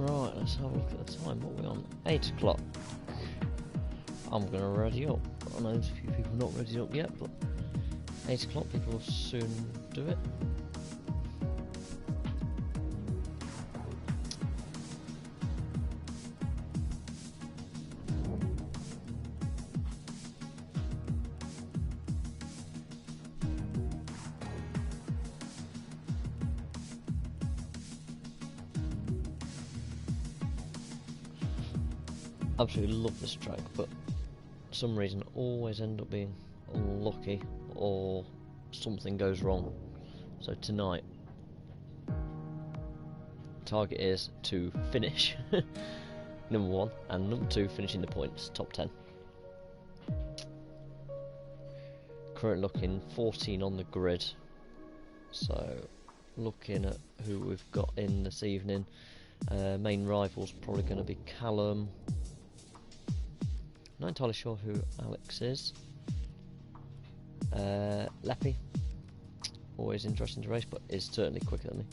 Right, let's have a look at the time. What are we on? 8 o'clock. I'm going to ready up. I know there's a few people not ready up yet, but 8 o'clock people will soon do it. Absolutely love this track, but for some reason I always end up being unlucky or something goes wrong. So tonight, target is to finish number 1, and number 2 finishing the points, top 10. Currently looking 14 on the grid, so looking at who we've got in this evening. Main rivals probably going to be Callum. Not entirely sure who Alex is. Leppy, always interesting to race, but is certainly quicker than me.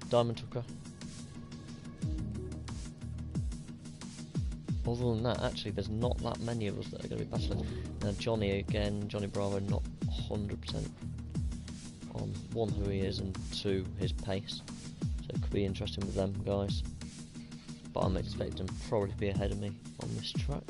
Diamond Tucker. Other than that, actually, there's not that many of us that are going to be battling. Now, Johnny again, Johnny Bravo, not 100% on 1 who he is and 2 his pace. So it could be interesting with them guys. But I'm expecting probably to be ahead of me on this track.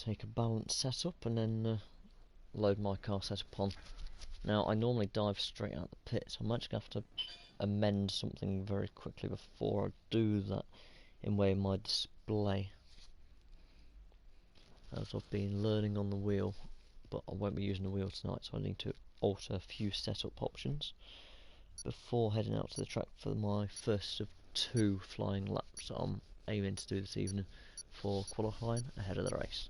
Take a balanced setup and then load my car setup on. Now I normally dive straight out the pit, so I'm actually going to have to amend something very quickly before I do that in way of my display, as I've been learning on the wheel, but I won't be using the wheel tonight, so I need to alter a few setup options before heading out to the track for my first of 2 flying laps that I'm aiming to do this evening for qualifying ahead of the race.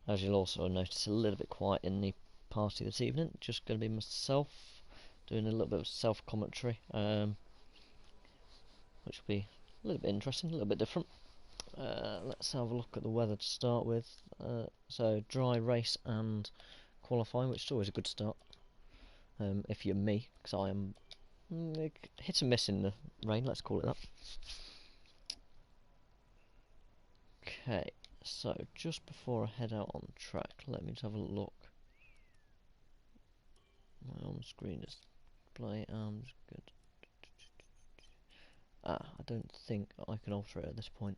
As you'll also notice, a little bit quiet in the party this evening. Just going to be myself doing a little bit of self-commentary, which will be a little bit interesting, a little bit different. Let's have a look at the weather to start with. So dry race and qualifying, which is always a good start if you're me, because I am hit and miss in the rain, let's call it that. Okay, so just before I head out on the track, let me just have a look. My on-screen display arms good. I don't think I can alter it at this point.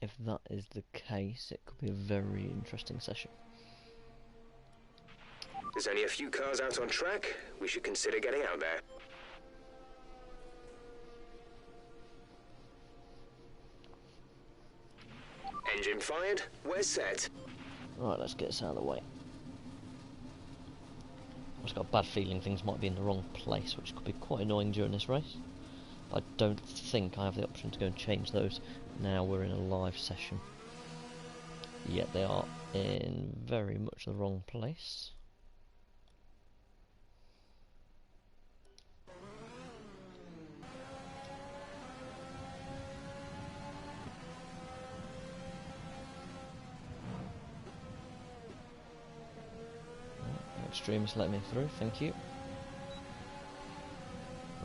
If that is the case, it could be a very interesting session. There's only a few cars out on track. We should consider getting out there. Engine fired. We're set. Right, let's get this out of the way. I've just got a bad feeling things might be in the wrong place, which could be quite annoying during this race. But I don't think I have the option to go and change those. Now we're in a live session. Yet they are in very much the wrong place. Extremist let me through, thank you.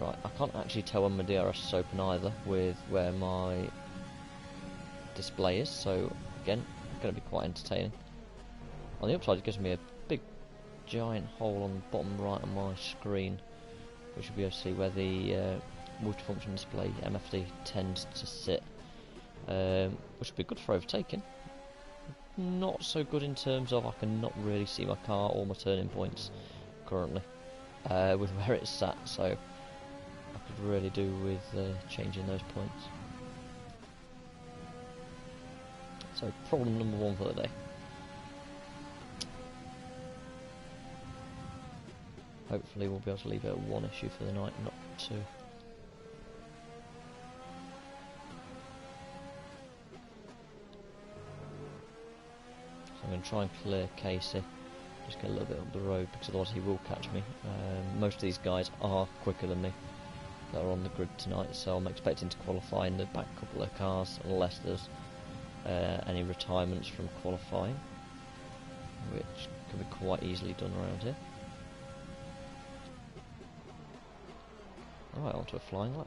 Right, I can't actually tell when my DRS is open either with where my display is, so again, it's going to be quite entertaining. On the upside, it gives me a big giant hole on the bottom right of my screen, which will be able to see where the multifunction display MFD tends to sit. which would be good for overtaking. Not so good in terms of I cannot really see my car or my turning points currently with where it's sat, so I could really do with changing those points. So problem number one for the day. Hopefully we'll be able to leave it at one issue for the night, not two. So I'm going to try and clear Casey, just get a little bit up the road, because otherwise he will catch me. Most of these guys are quicker than me that are on the grid tonight, so I'm expecting to qualify in the back couple of cars, unless there's any retirements from qualifying, which can be quite easily done around here. Alright, onto a flying lap.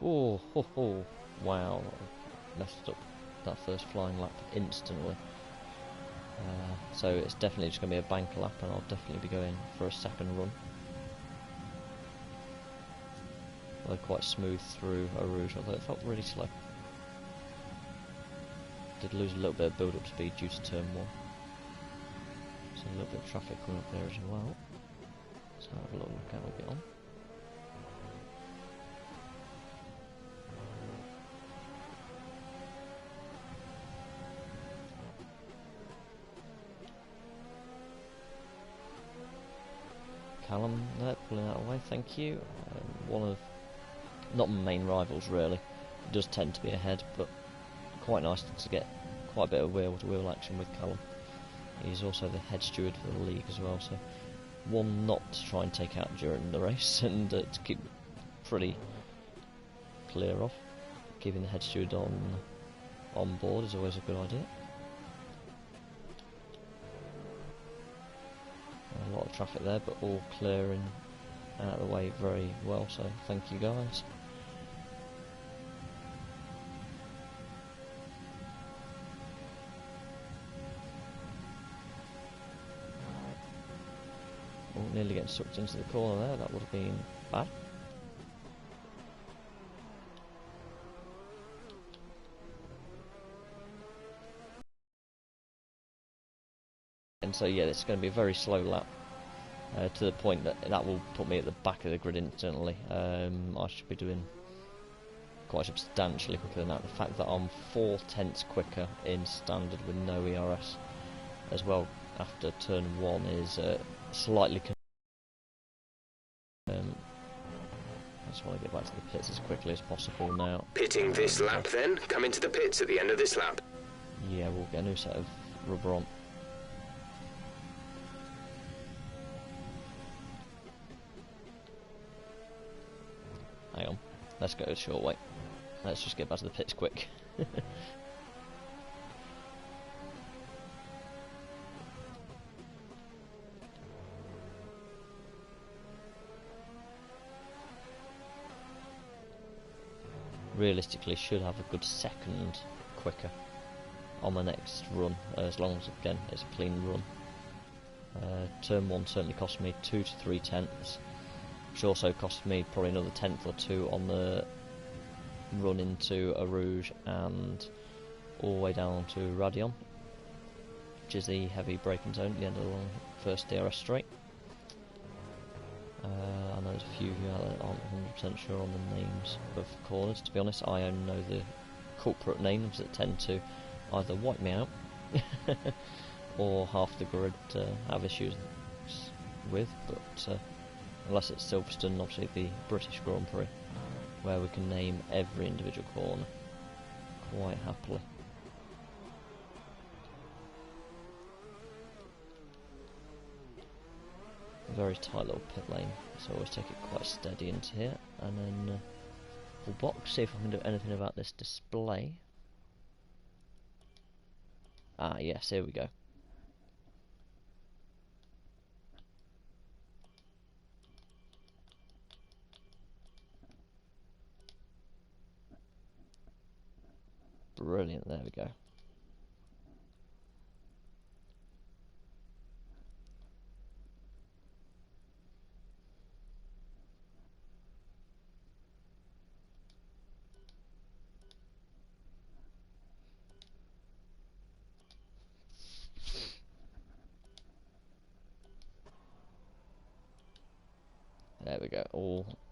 Oh, ho, ho. Wow, messed up that first flying lap instantly. So it's definitely just going to be a bank lap, and I'll definitely be going for a second run. They're quite smooth through a Rouge, although it felt really slow. Did lose a little bit of build-up speed due to turn 1. So a little bit of traffic coming up there as well. So have a little look how we get on. Callum there, pulling that away, thank you. One of, not my main rivals really, it does tend to be ahead, but quite nice to get quite a bit of wheel-to-wheel action with Callum. He's also the head steward for the league as well, so one not to try and take out during the race, and to keep pretty clear of. Keeping the head steward on board is always a good idea. A lot of traffic there, but all clearing out of the way very well, so thank you guys. Oh, nearly getting sucked into the corner there, that would have been bad. And so yeah, it's going to be a very slow lap, to the point that will put me at the back of the grid instantly. I should be doing quite substantially quicker than that. The fact that I'm 4/10 quicker in standard with no ERS as well after turn 1 is slightly I just want to get back to the pits as quickly as possible now. Pitting this lap then? Come into the pits at the end of this lap. Yeah, we'll get a new set of rubber on. Hang on, let's go the short way. Let's just get back to the pits quick. Realistically, should have a good second quicker on my next run, as long as again it's a clean run. Turn 1 certainly cost me 2 to 3 tenths, which also cost me probably another tenth or two on the run into a Rouge and all the way down to Radion, which is the heavy braking zone at the end of the first DRS straight. I know there's a few who aren't 100% sure on the names of corners. To be honest, I only know the culprit names that tend to either wipe me out or half the grid have issues with, but unless it's Silverstone, obviously the British Grand Prix, where we can name every individual corner quite happily. Very tight little pit lane, so always take it quite steady into here, and then full box, see if I can do anything about this display. Ah yes, here we go. Brilliant, there we go.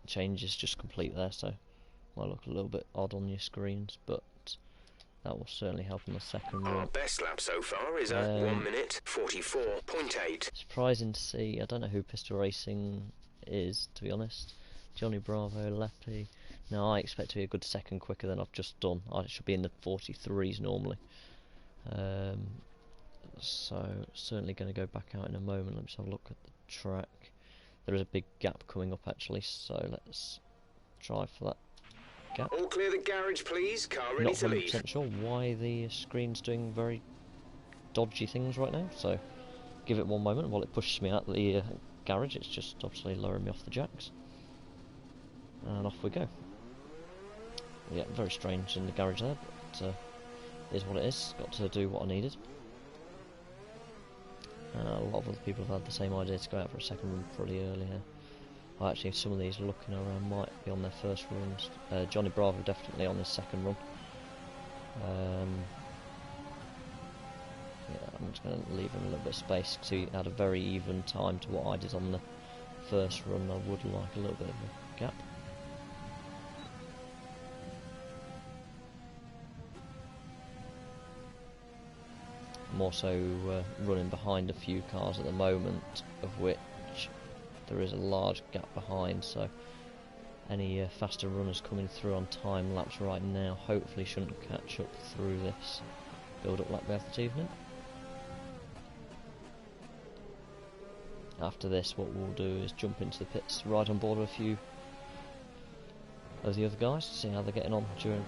changes just complete there, so might look a little bit odd on your screens, but that will certainly help in the second Our run. best lap so far is at 1 minute 44.8. Surprising to see. I don't know who Pistol Racing is, to be honest. Johnny Bravo, Leppy. No, I expect to be a good second quicker than I've just done. I should be in the 43s normally. So certainly going to go back out in a moment. Let's have a look at the track. There is a big gap coming up actually, so let's try for that gap. All clear the garage, please. Car ready Not to leave. 100% sure why the screen's doing very dodgy things right now, so give it one moment while it pushes me out the garage. It's just obviously lowering me off the jacks, and off we go. Yeah, very strange in the garage there, but it is what it is. Got to do what I needed. A lot of other people have had the same idea to go out for a second run pretty early here. Well, actually, some of these looking around might be on their first runs. Johnny Bravo definitely on his second run. Yeah, I'm just going to leave him a little bit of space because he had a very even time to what I did on the first run. I would like a little bit of a gap. I'm also running behind a few cars at the moment, of which there is a large gap behind, so any faster runners coming through on time laps right now hopefully shouldn't catch up through this build-up lap we have this evening. After this, what we'll do is jump into the pits, ride on board with a few of the other guys, see how they're getting on during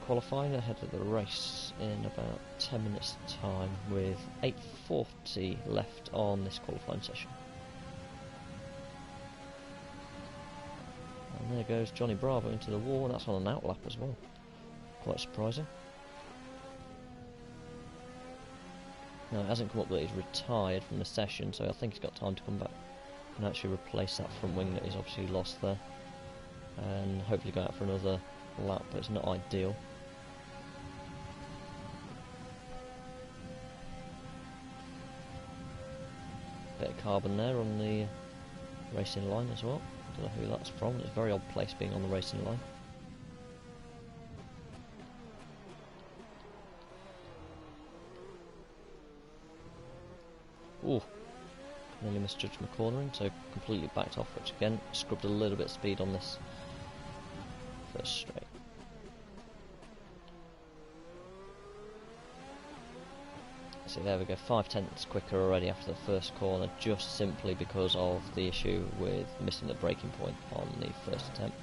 qualifying ahead of the race in about 10 minutes time, with 8:40 left on this qualifying session. And there goes Johnny Bravo into the wall, and that's on an outlap as well. Quite surprising. Now, it hasn't come up that he's retired from the session, so I think he's got time to come back and actually replace that front wing that he's obviously lost there, and hopefully go out for another lap, but it's not ideal. Bit of carbon there on the racing line as well. Don't know who that's from. It's a very odd place being on the racing line. Ooh, nearly misjudged my cornering, so completely backed off, which again scrubbed a little bit of speed on this first straight. So there we go, 5/10 quicker already after the first corner, just simply because of the issue with missing the braking point on the first attempt.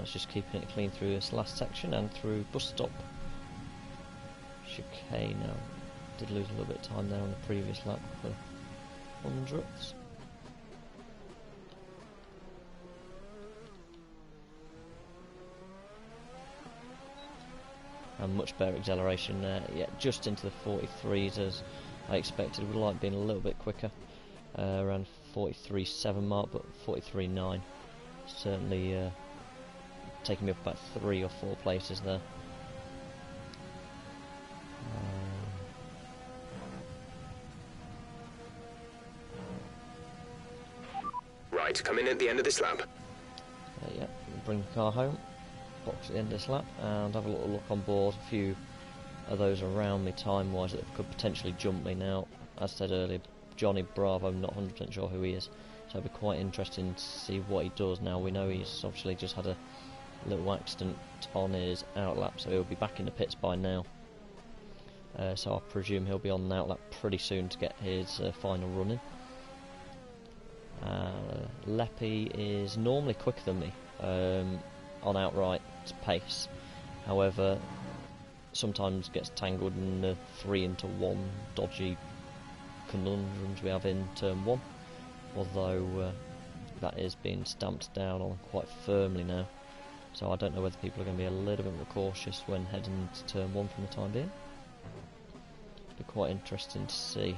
It's just keeping it clean through this last section and through bus stop chicane. Now, did lose a little bit of time there on the previous lap for hundredths. And much better acceleration there. Yeah, just into the 43s as I expected. Would like being a little bit quicker, around 43.7 mark, but 43.9 certainly. Taking me up about 3 or 4 places there. Right, come in at the end of this lap. Yeah, bring the car home, box at the end of this lap, and have a little look on board. A few are those around me time-wise that could potentially jump me now. As I said earlier, Johnny Bravo, I'm not 100% sure who he is, so it'll be quite interesting to see what he does now. We know he's obviously just had a little accident on his outlap, so he'll be back in the pits by now. So I presume he'll be on the outlap pretty soon to get his final run in. Leppy is normally quicker than me on outright pace, however sometimes gets tangled in the 3-into-1 dodgy conundrums we have in turn 1, although that is being stamped down on quite firmly now, so I don't know whether people are going to be a little bit more cautious when heading to turn 1 from the time being. It'll be quite interesting to see.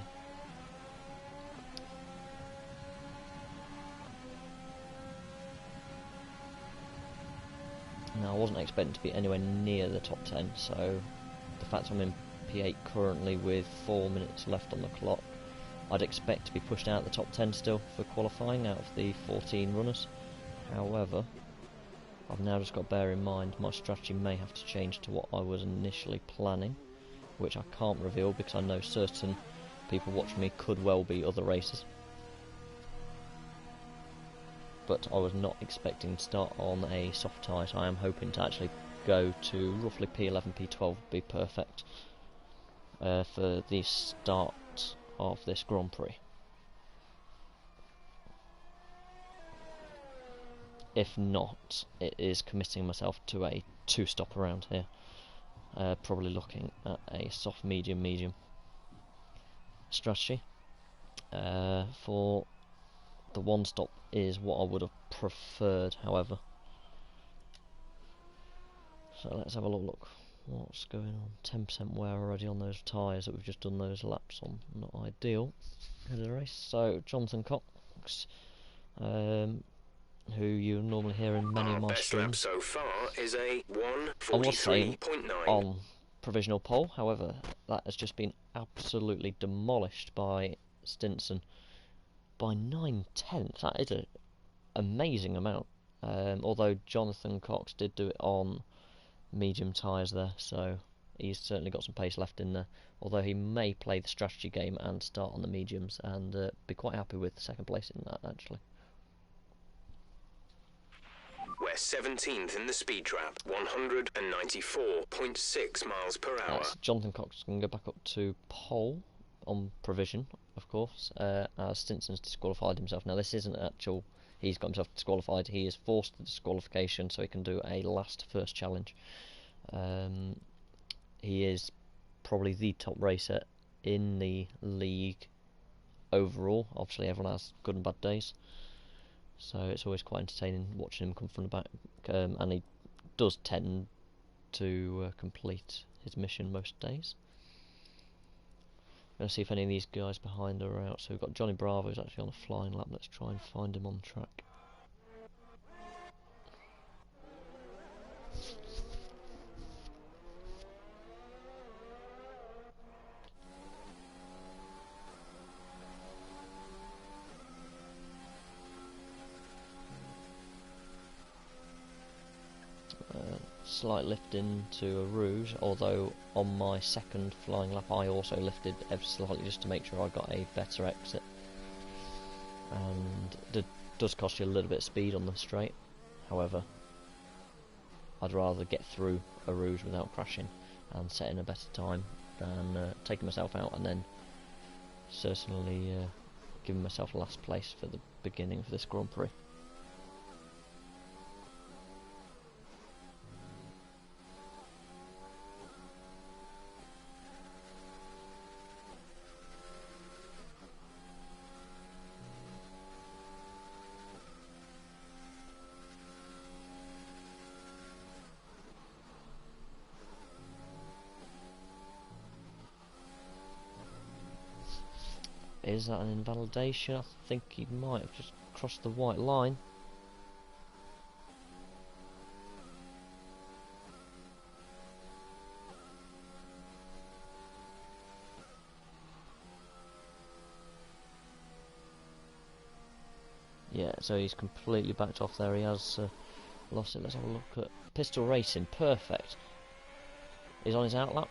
Now, I wasn't expecting to be anywhere near the top 10, so the fact I'm in P8 currently with 4 minutes left on the clock, I'd expect to be pushed out of the top 10 still for qualifying out of the 14 runners. However, I've now just got to bear in mind my strategy may have to change to what I was initially planning, which I can't reveal because I know certain people watching me could well be other racers. But I was not expecting to start on a soft tyre, so I am hoping to actually go to roughly P11, P12 would be perfect for the start of this Grand Prix. If not, it is committing myself to a 2-stop around here, probably looking at a soft medium strategy. For the 1-stop is what I would have preferred, however. So let's have a look. What's going on? 10% wear already on those tyres that we've just done those laps on. Not ideal in the race. So Jonathan Cox, who you normally hear in many of my best streams. lap so far is a I was saying 1:43.9 on provisional pole, however, that has just been absolutely demolished by Stinson by 9/10. That is an amazing amount. Although Jonathan Cox did do it on medium tyres there, so he's certainly got some pace left in there. Although he may play the strategy game and start on the mediums and be quite happy with second place in that, actually. We're 17th in the speed trap, 194.6 miles per hour. So Jonathan Cox can go back up to pole on provision, of course, as Stinson's disqualified himself. Now this isn't actual, he's got himself disqualified, he is forced to disqualification so he can do a last first challenge. He is probably the top racer in the league overall. Obviously everyone has good and bad days, so it's always quite entertaining watching him come from the back, and he does tend to complete his mission most days. Going to see if any of these guys behind are out. So we've got Johnny Bravo who's actually on a flying lap. Let's try and find him on track. Slight lift into a rouge, although on my second flying lap I also lifted ever slightly just to make sure I got a better exit, and it does cost you a little bit of speed on the straight. However, I'd rather get through a rouge without crashing and setting a better time than taking myself out and then certainly giving myself last place for the beginning of this Grand Prix. Is that an invalidation? I think he might have just crossed the white line. Yeah, so he's completely backed off there. He has lost it. Let's have a look at Pistol Racing. Perfect. He's on his outlap.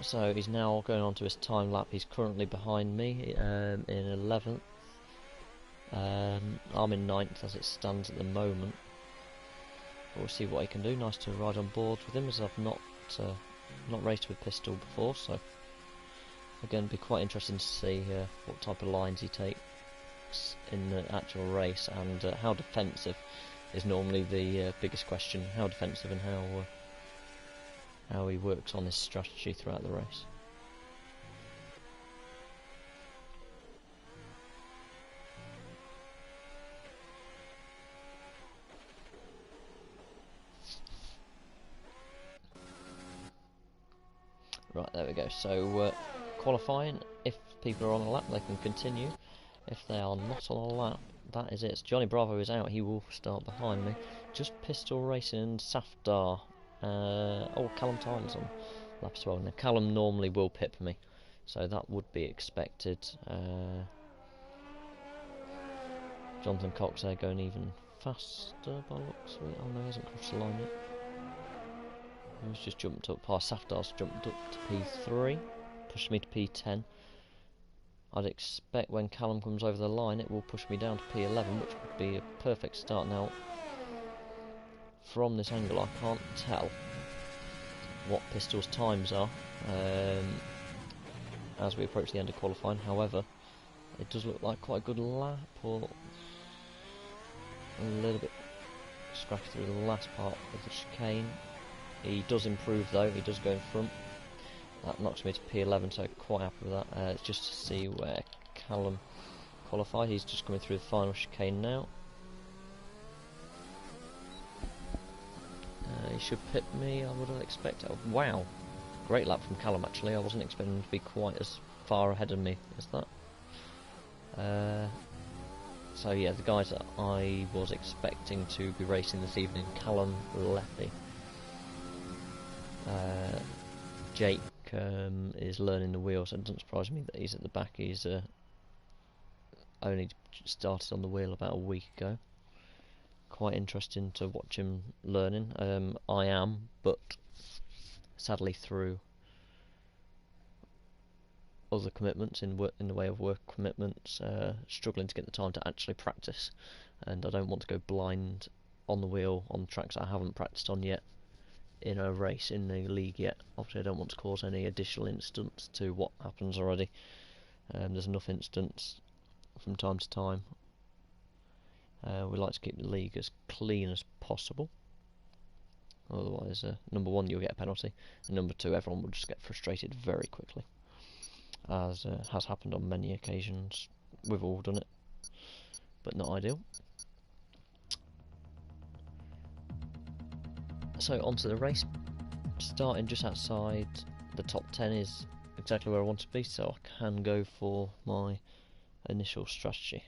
So he's now going on to his time lap. He's currently behind me in 11th. I'm in 9th as it stands at the moment. But we'll see what he can do. Nice to ride on board with him, as I've not raced with Pistol before. So again, it'd be quite interesting to see what type of lines he takes in the actual race, and how defensive is normally the biggest question. How defensive and how he works on his strategy throughout the race. Right, there we go. So qualifying, if people are on a lap they can continue. If they are not on a lap, that is it. So Johnny Bravo is out, he will start behind me. Just Pistol Racing and Safdar. Callum Tyler's on lap as well. Now Callum normally will pip me, so that would be expected. Jonathan Cox there going even faster by looks of it. Oh no, he hasn't crossed the line yet. He's just jumped up past Safdar's, jumped up to P3, pushed me to P10. I'd expect when Callum comes over the line it will push me down to P11, which would be a perfect start. Now from this angle I can't tell what Pistol's times are as we approach the end of qualifying. However, it does look like quite a good lap, or a little bit scratchy through the last part of the chicane. He does improve though, he does go in front. That knocks me to P11, so quite happy with that. It's just to see where Callum qualified. He's just coming through the final chicane now. He should pit me, I would expect. Oh, wow, great lap from Callum actually. I wasn't expecting him to be quite as far ahead of me as that. So yeah, the guys that I was expecting to be racing this evening: Callum, Leffy, Jake is learning the wheel, so it doesn't surprise me that he's at the back. He's only started on the wheel about a week ago. Quite interesting to watch him learning. I am, but sadly through other commitments in the way of work commitments, struggling to get the time to actually practice, and I don't want to go blind on the wheel on tracks I haven't practiced on yet in a race in the league yet. Obviously I don't want to cause any additional incidents to what happens already. There's enough incidents from time to time. We like to keep the league as clean as possible, otherwise number one, you'll get a penalty, and number two, everyone will just get frustrated very quickly, as has happened on many occasions. We've all done it, but not ideal. So onto the race, starting just outside the top 10 is exactly where I want to be, so I can go for my initial strategy,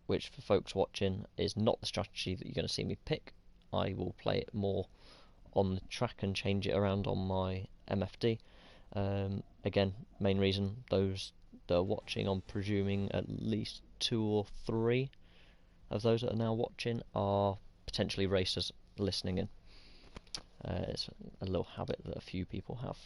which for folks watching is not the strategy that you're going to see me pick. I will play it more on the track and change it around on my MFD. Again, main reason, those that are watching, I'm presuming at least 2 or 3 of those that are now watching are potentially racers listening in. It's a little habit that a few people have.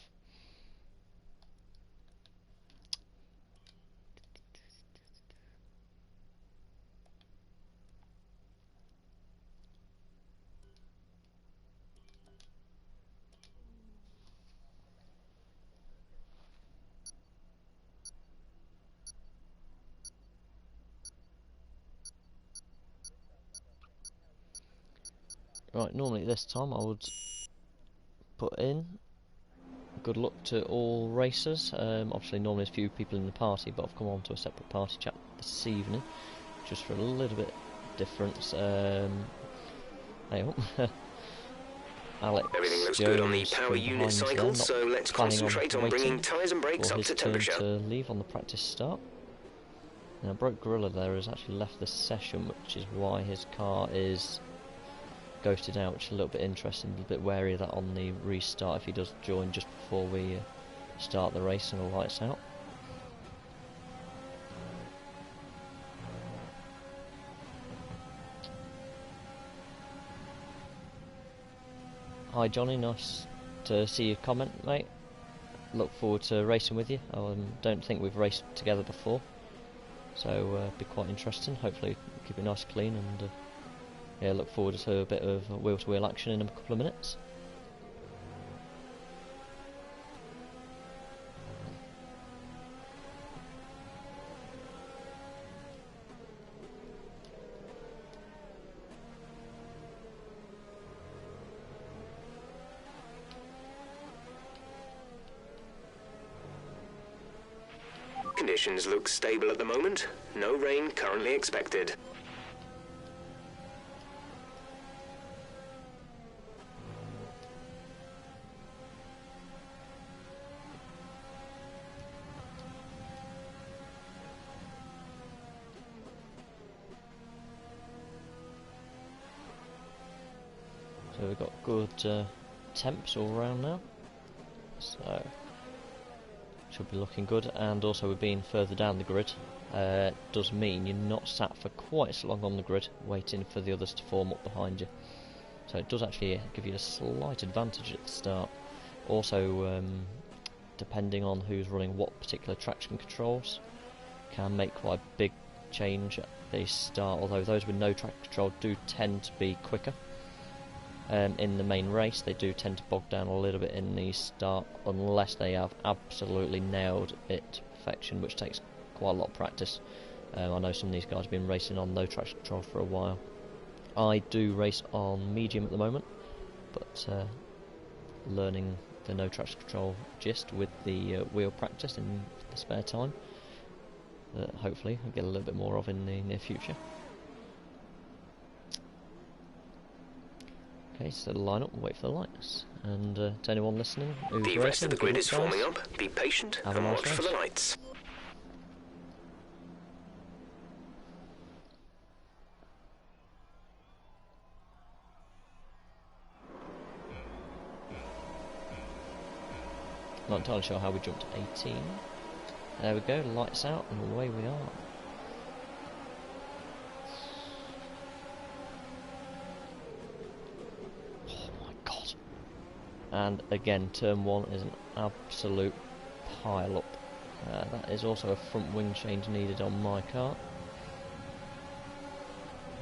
Right, normally at this time I would put in good luck to all racers. Obviously normally there's a few people in the party, but I've come on to a separate party chat this evening just for a little bit difference. Hey up. Alex Everything looks Jones good on the power unit cycle, so let's concentrate on bringing tyres and brakes up to temperature. To leave on the practice start. Now Broke Gorilla there has actually left the session, which is why his car is ghosted out, which is a little bit interesting. A bit wary of that on the restart if he does join just before we start the race and the lights out. Hi Johnny, nice to see your comment, mate. Look forward to racing with you. I don't think we've raced together before, so be quite interesting. Hopefully keep it nice and clean, and yeah, look forward to a bit of wheel-to-wheel action in a couple of minutes. Conditions look stable at the moment. No rain currently expected. So we've got good temps all around now, so should be looking good. And also we're being further down the grid, does mean you're not sat for quite so long on the grid waiting for the others to form up behind you, so it does actually give you a slight advantage at the start. Also depending on who's running what particular traction controls can make quite a big change at the start, although those with no traction control do tend to be quicker. In the main race they do tend to bog down a little bit in the start unless they have absolutely nailed it to perfection, which takes quite a lot of practice. I know some of these guys have been racing on no traction control for a while. I do race on medium at the moment, but learning the no traction control gist with the wheel practice in the spare time that hopefully I'll get a little bit more of in the near future. Okay, so line up and wait for the lights. And to anyone listening who's the rest of the grid is forming up. Be patient and watch for the lights. Not entirely sure how we jumped to 18. There we go, lights out and away we are. And again, turn 1 is an absolute pile up. That is also a front wing change needed on my car.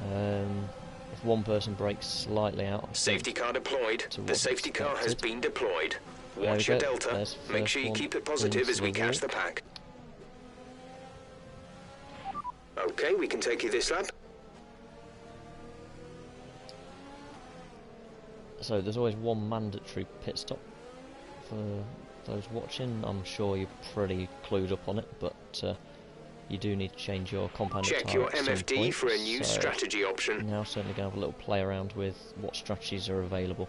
If one person breaks slightly out, safety car deployed. The safety car has been deployed. Watch your delta. Make sure you keep it positive as we catch the pack. Okay, we can take you this lap. So there's always one mandatory pit stop for those watching. I'm sure you're pretty clued up on it, but you do need to change your compound tyre. Check your MFD for a new strategy option. Now certainly going to have a little play around with what strategies are available.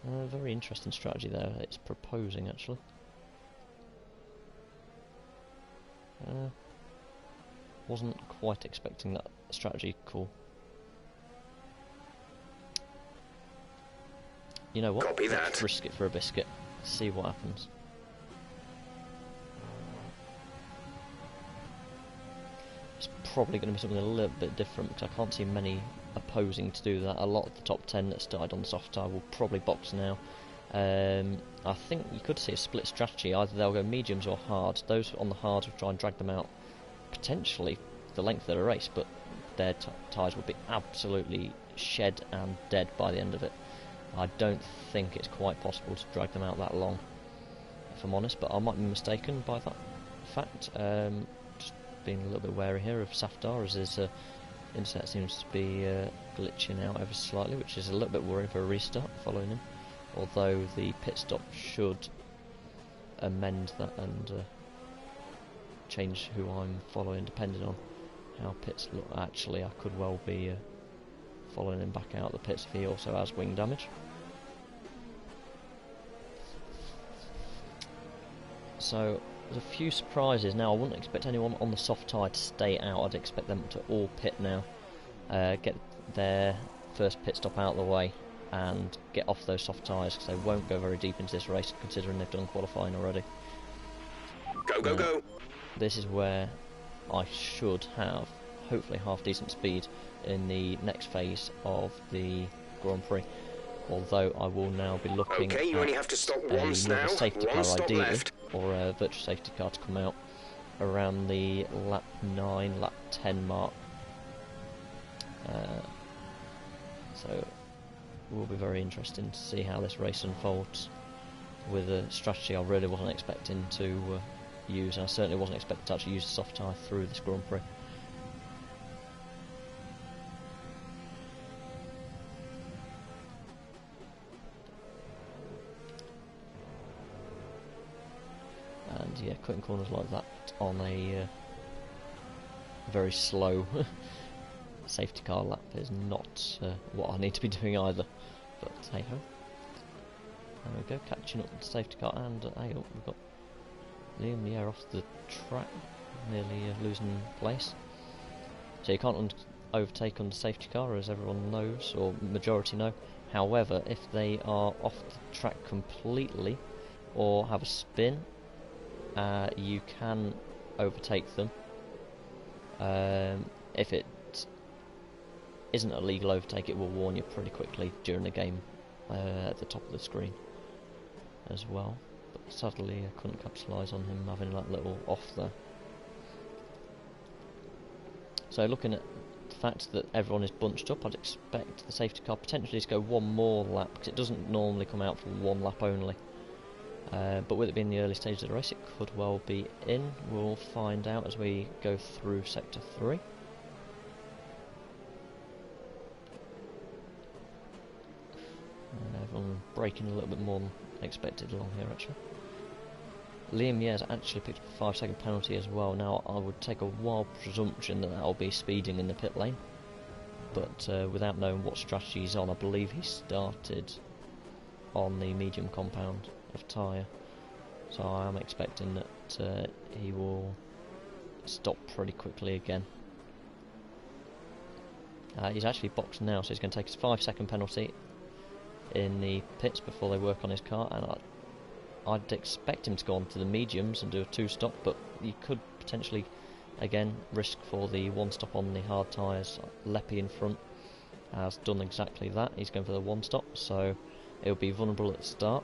Very interesting strategy there it's proposing actually. Wasn't quite expecting that strategy. Cool. You know what? Copy that. Let's risk it for a biscuit. See what happens. It's probably going to be something a little bit different because I can't see many opposing to do that. A lot of the top 10 that started on the soft tyre will probably box now. I think you could see a split strategy. Either they'll go mediums or hard. Those on the hards will try and drag them out potentially the length of the race, but their tyres will be absolutely shed and dead by the end of it. I don't think it's quite possible to drag them out that long, if I'm honest, but I might be mistaken by that fact. Just being a little bit wary here of Safdar, as his internet seems to be glitching out ever slightly, which is a little bit worrying for a restart following him. Although the pit stop should amend that and change who I'm following depending on how pits look. Actually, I could well be following him back out the pits if he also has wing damage. So there's a few surprises now. I wouldn't expect anyone on the soft tyre to stay out. I'd expect them to all pit now, get their first pit stop out of the way and get off those soft tyres because they won't go very deep into this race considering they've done qualifying already. Go, go, go! This is where I should have hopefully half decent speed in the next phase of the Grand Prix. although I will now be looking you only have to stop once now. safety One car stop ideally, left. or a virtual safety car to come out around the lap 9, lap 10 mark. So it will be very interesting to see how this race unfolds with a strategy I really wasn't expecting to use, and I certainly wasn't expecting to actually use a soft tyre through this Grand Prix. And yeah, cutting corners like that on a very slow safety car lap is not what I need to be doing either, but hey ho. There we go, catching up with the safety car, and hey, oh, we've got Liam off the track, nearly losing place. So you can't overtake on the safety car, as everyone knows, or majority know. However, if they are off the track completely, or have a spin, you can overtake them. If it isn't a legal overtake, it will warn you pretty quickly during the game at the top of the screen as well. But sadly I couldn't capitalise on him having that little off there. So looking at the fact that everyone is bunched up, I'd expect the safety car potentially to go one more lap, because it doesn't normally come out for one lap only. But with it being the early stages of the race, it could well be in. We'll find out as we go through Sector 3. And everyone braking a little bit more than expected along here actually. Liam Year's actually picked up a 5-second penalty as well. Now I would take a wild presumption that will be speeding in the pit lane, but without knowing what strategy he's on, I believe he started on the medium compound of tyre, so I am expecting that he will stop pretty quickly again. He's actually boxed now, so he's going to take his 5-second penalty in the pits before they work on his car, and I'd expect him to go on to the mediums and do a 2-stop, but you could potentially again risk for the 1-stop on the hard tyres. Leppy in front has done exactly that. He's going for the 1-stop, so it'll be vulnerable at the start,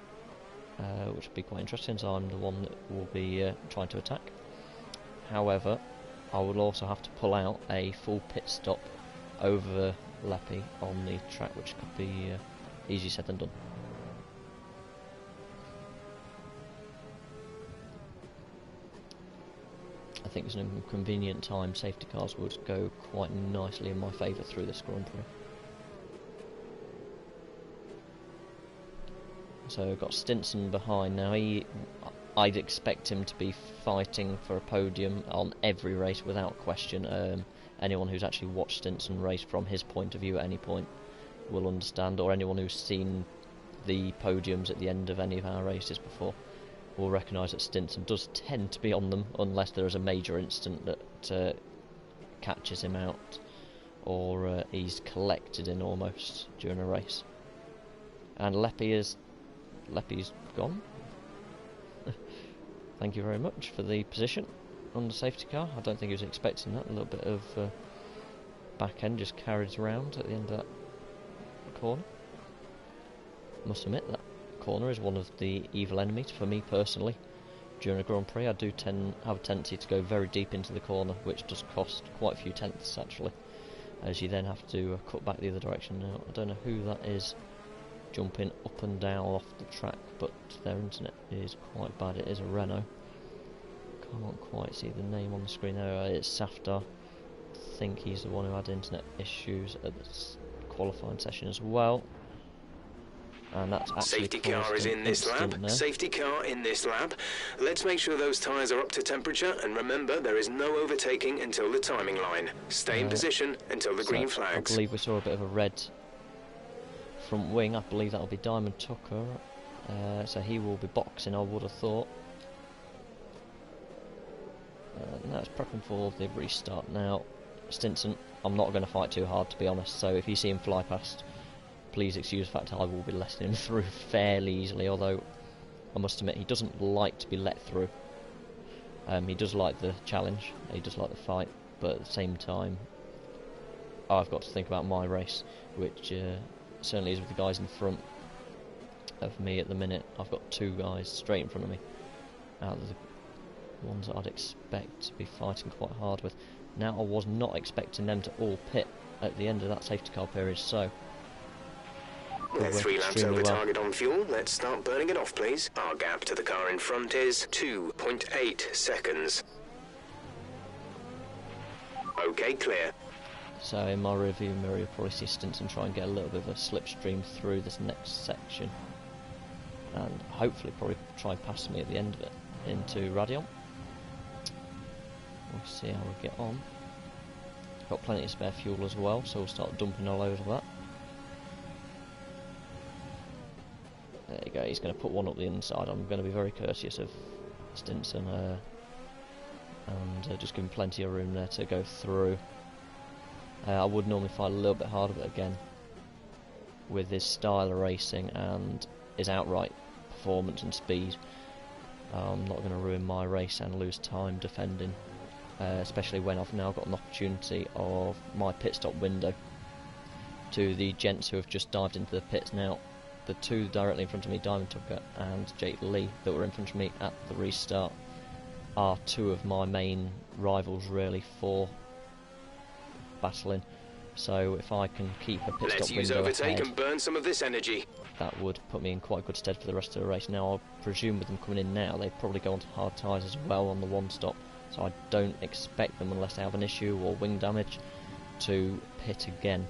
which will be quite interesting, so I'm the one that will be trying to attack. However, I will also have to pull out a full pit stop over Leppy on the track, which could be easier said than done. I think it's an inconvenient time. Safety cars would go quite nicely in my favour through this Grand Prix. So I've got Stinson behind now. I'd expect him to be fighting for a podium on every race without question. Anyone who's actually watched Stinson race from his point of view at any point will understand, or anyone who's seen the podiums at the end of any of our races before will recognise that Stinson does tend to be on them unless there is a major incident that catches him out, or he's collected in almost during a race. And Leppy's gone. Thank you very much for the position on the safety car. I don't think he was expecting that. A little bit of back end just carried around at the end of that corner. Must admit that corner is one of the evil enemies for me personally. During a Grand Prix I do have a tendency to go very deep into the corner, which does cost quite a few tenths actually, as you then have to cut back the other direction. Now I don't know who that is jumping up and down off the track, but their internet is quite bad. It is a Renault. Can't quite see the name on the screen there. It's Safdar. I think he's the one who had internet issues at the qualifying session as well. And that's actually safety car is in this lap. There. Safety car in this lap. Let's make sure those tyres are up to temperature, and remember there is no overtaking until the timing line. Stay in position until the green flags. I believe we saw a bit of a red front wing. I believe that'll be Diamond Tucker, so he will be boxing, I would have thought. Now it's prepping for the restart. Now Stinson, I'm not going to fight too hard to be honest, so if you see him fly past, please excuse the fact I will be letting him through fairly easily, although I must admit he doesn't like to be let through. He does like the challenge, he does like the fight, but at the same time I've got to think about my race, which certainly is with the guys in front of me at the minute. I've got two guys straight in front of me, out of the ones that I'd expect to be fighting quite hard with. Now, I was not expecting them to all pit at the end of that safety car period, so We're 3 laps extremely over well. target on fuel. Let's start burning it off, please. Our gap to the car in front is 2.8 seconds. Okay, clear. So in my review mirror, you'll probably see Stinson try and get a little bit of a slipstream through this next section, and hopefully probably try and pass me at the end of it into Radion. We'll see how we get on. Got plenty of spare fuel as well, so we'll start dumping all over that. There you go, he's going to put one up the inside. I'm going to be very courteous of Stinson and just give him plenty of room there to go through. I would normally fight a little bit harder, but again, with his style of racing and his outright performance and speed, I'm not going to ruin my race and lose time defending, especially when I've now got an opportunity of my pit stop window to the gents who have just dived into the pits. Now, the two directly in front of me, Diamond Tucker and Jake Lee, that were in front of me at the restart, are two of my main rivals really for battling. So if I can keep a pit Let's stop use window overtake ahead, and burn some of this energy. that would put me in quite good stead for the rest of the race. Now, I presume with them coming in now, they probably go onto hard tyres as well on the one stop, so I don't expect them, unless they have an issue or wing damage, to pit again.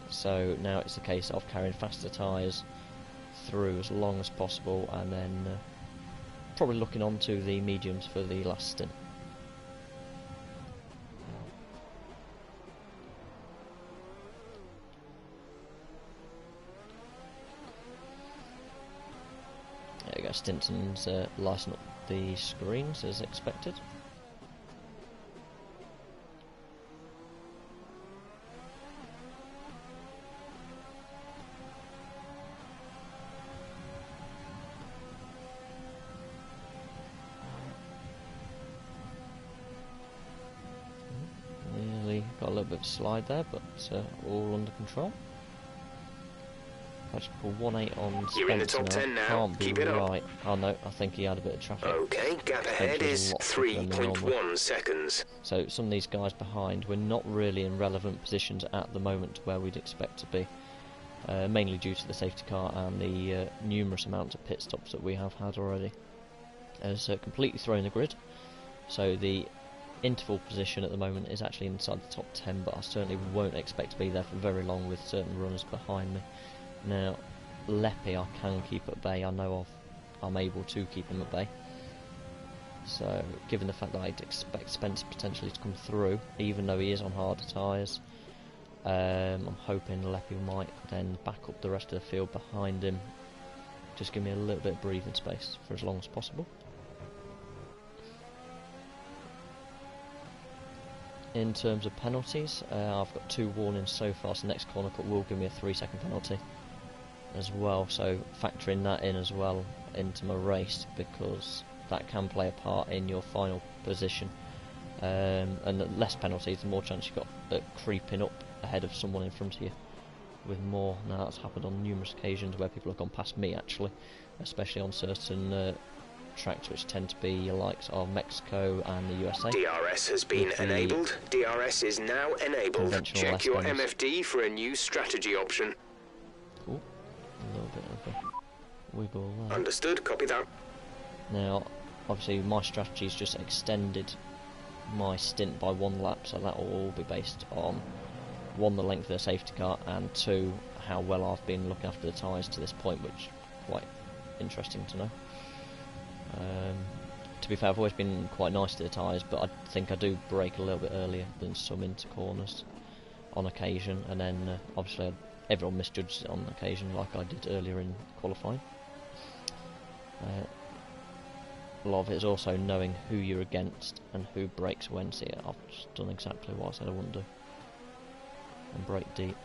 So now it's a case of carrying faster tyres through as long as possible, and then probably looking on to the mediums for the last stint. There you go, Stinson's lighting up the screens as expected. Nearly got a little bit of slide there, but all under control. I just pull 1.8 on Spencer. You're in the top 10 now. Can't be Keep it up. right. Oh no, I think he had a bit of traffic. Okay, gap ahead is 3.1 seconds. So some of these guys behind, we're not really in relevant positions at the moment where we'd expect to be, mainly due to the safety car and the numerous amounts of pit stops that we have had already. So completely throwing the grid. So the interval position at the moment is actually inside the top 10, but I certainly won't expect to be there for very long with certain runners behind me. Now, Leppy I can keep at bay. I know I'm able to keep him at bay. So, given the fact that I'd expect Spence potentially to come through, even though he is on harder tyres, I'm hoping Leppy might then back up the rest of the field behind him. Just give me a little bit of breathing space for as long as possible. In terms of penalties, I've got 2 warnings so far, so next corner cut will give me a 3-second penalty as well, so factoring that in as well into my race, because that can play a part in your final position, and the less penalties, the more chance you've got at creeping up ahead of someone in front of you with more. Now, that's happened on numerous occasions where people have gone past me actually, especially on certain tracks which tend to be your likes of Mexico and the USA. DRS has been enabled. DRS is now enabled. Check your MFD for a new strategy option. Cool. A little bit of a wiggle there. Understood, copy that. Now, obviously my strategy's just extended my stint by 1 lap, so that will all be based on 1, the length of the safety car, and 2, how well I've been looking after the tyres to this point, which is quite interesting to know. To be fair, I've always been quite nice to the tyres, but I think I do brake a little bit earlier than some into corners on occasion, and then obviously everyone misjudges it on occasion, like I did earlier in qualifying. A lot of it is also knowing who you're against and who brakes when. See, I've just done exactly what I said I wouldn't do, and brake deep.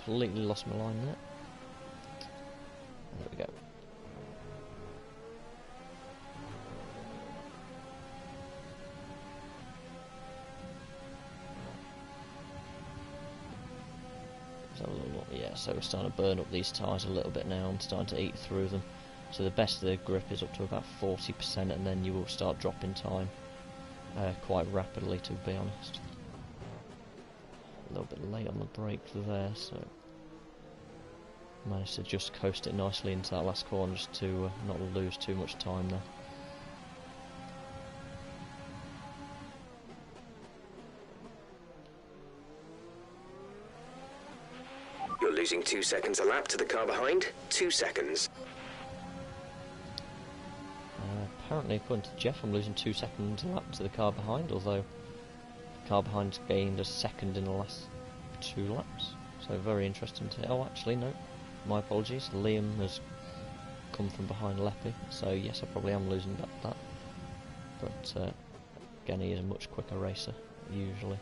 completely lost my line there. There we go. So yeah, so we're starting to burn up these tyres a little bit now and starting to eat through them. So the best of the grip is up to about 40%, and then you will start dropping time quite rapidly, to be honest. A little bit late on the brake there, so managed to just coast it nicely into that last corner just to not lose too much time there. You're losing 2 seconds a lap to the car behind. 2 seconds. Apparently, according to Jeff, I'm losing 2 seconds a lap to the car behind, although the car behind's gained a second in the last 2 laps. So very interesting to... Oh, actually, no. My apologies. Liam has come from behind Leppy, so yes, I probably am losing that. But again, he is a much quicker racer, usually.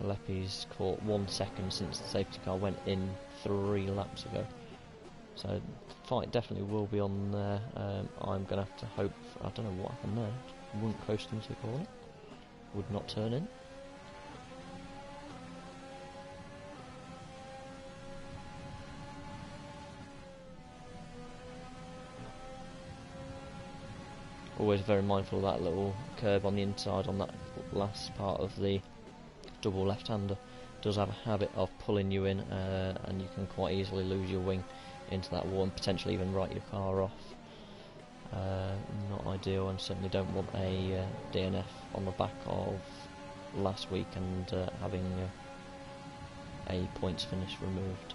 Leppy's caught 1 second since the safety car went in 3 laps ago. So the fight definitely will be on there. I'm going to have to hope... I don't know what happened there. Wouldn't coast into the corner. Would not turn in. Always very mindful of that little curb on the inside on that last part of the double left-hander. Does have a habit of pulling you in, and you can quite easily lose your wing into that wall and potentially even write your car off. Not ideal, and certainly don't want a DNF on the back of last week and having a points finish removed.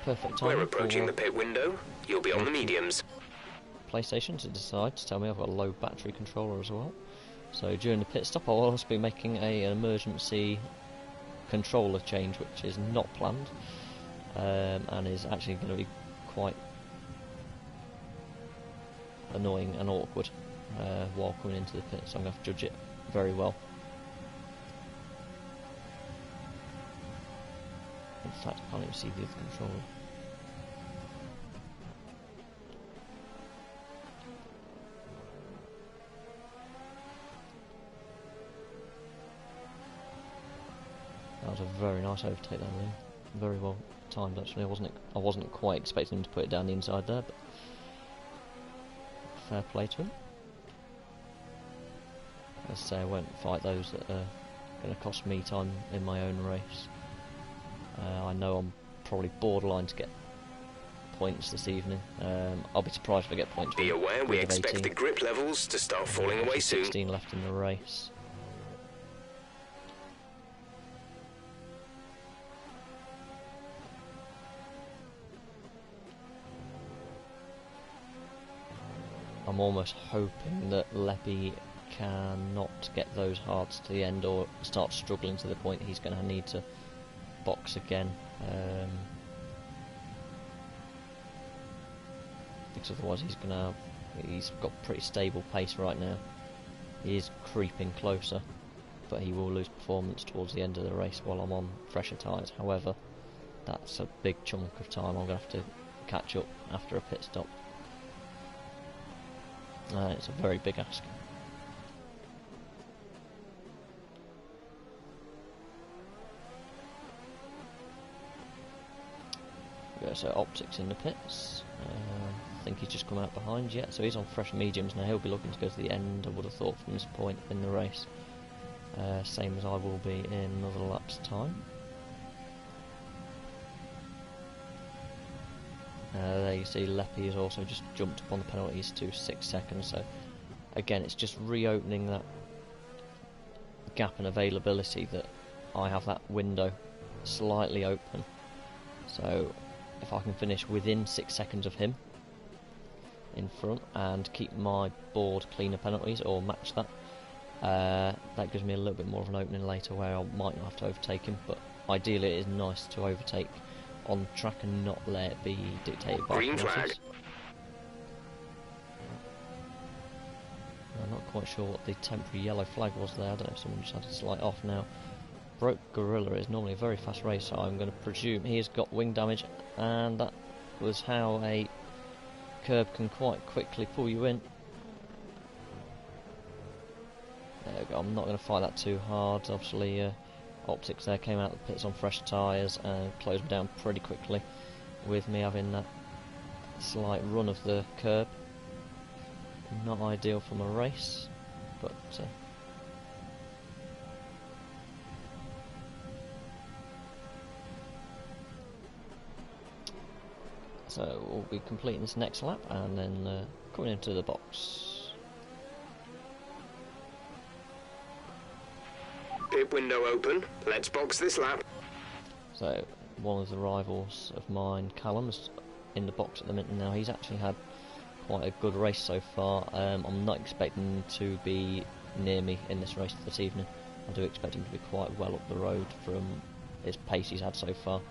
Perfect time. We're approaching the pit window. You'll be on the mediums. PlayStation to decide to tell me I've got a low battery controller as well. So during the pit stop I'll also be making an emergency controller change, which is not planned and is actually going to be quite annoying and awkward while coming into the pit, so I'm going to have to judge it very well. In fact, I can't even see the other controller. That was a very nice overtake there, Liam. Very well timed, actually. I wasn't quite expecting him to put it down the inside there, but fair play to him. As I say, I won't fight those that are going to cost me time in my own race. I know I'm probably borderline to get points this evening. I'll be surprised if I get points. Be aware, we expect the grip levels to start falling away soon. 16 left in the race. I'm almost hoping that Leppy cannot get those hards to the end or start struggling to the point he's going to need to box again, because otherwise he's got pretty stable pace right now. He is creeping closer, but he will lose performance towards the end of the race while I'm on fresher tyres. However, that's a big chunk of time I'm going to have to catch up after a pit stop. It's a very big ask. So Optics in the pits. I think he's just come out behind yet, so he's on fresh mediums now. He'll be looking to go to the end, I would have thought, from this point in the race. Same as I will be in another lap's time. There you see Leppy has also just jumped up on the penalties to 6 seconds, so again it's just reopening that gap and availability that I have that window slightly open. So if I can finish within 6 seconds of him, in front and keep my board cleaner penalties, or match that. That gives me a little bit more of an opening later where I might not have to overtake him, but ideally it is nice to overtake on track and not let it be dictated by Green penalties. flag. I'm not quite sure what the temporary yellow flag was there. I don't know if someone just had a slight off now. Broke Gorilla is normally a very fast race, so I'm going to presume he has got wing damage, and that was how a curb can quite quickly pull you in. There we go. I'm not going to fight that too hard. Obviously, Optics there came out of the pits on fresh tyres and closed me down pretty quickly, with me having that slight run of the curb. Not ideal from a race, but so we'll be completing this next lap and then coming into the box. Pit window open. Let's box this lap. So one of the rivals of mine, Callum's in the box at the minute now. He's actually had quite a good race so far. I'm not expecting him to be near me in this race this evening. I do expect him to be quite well up the road from his pace he's had so far.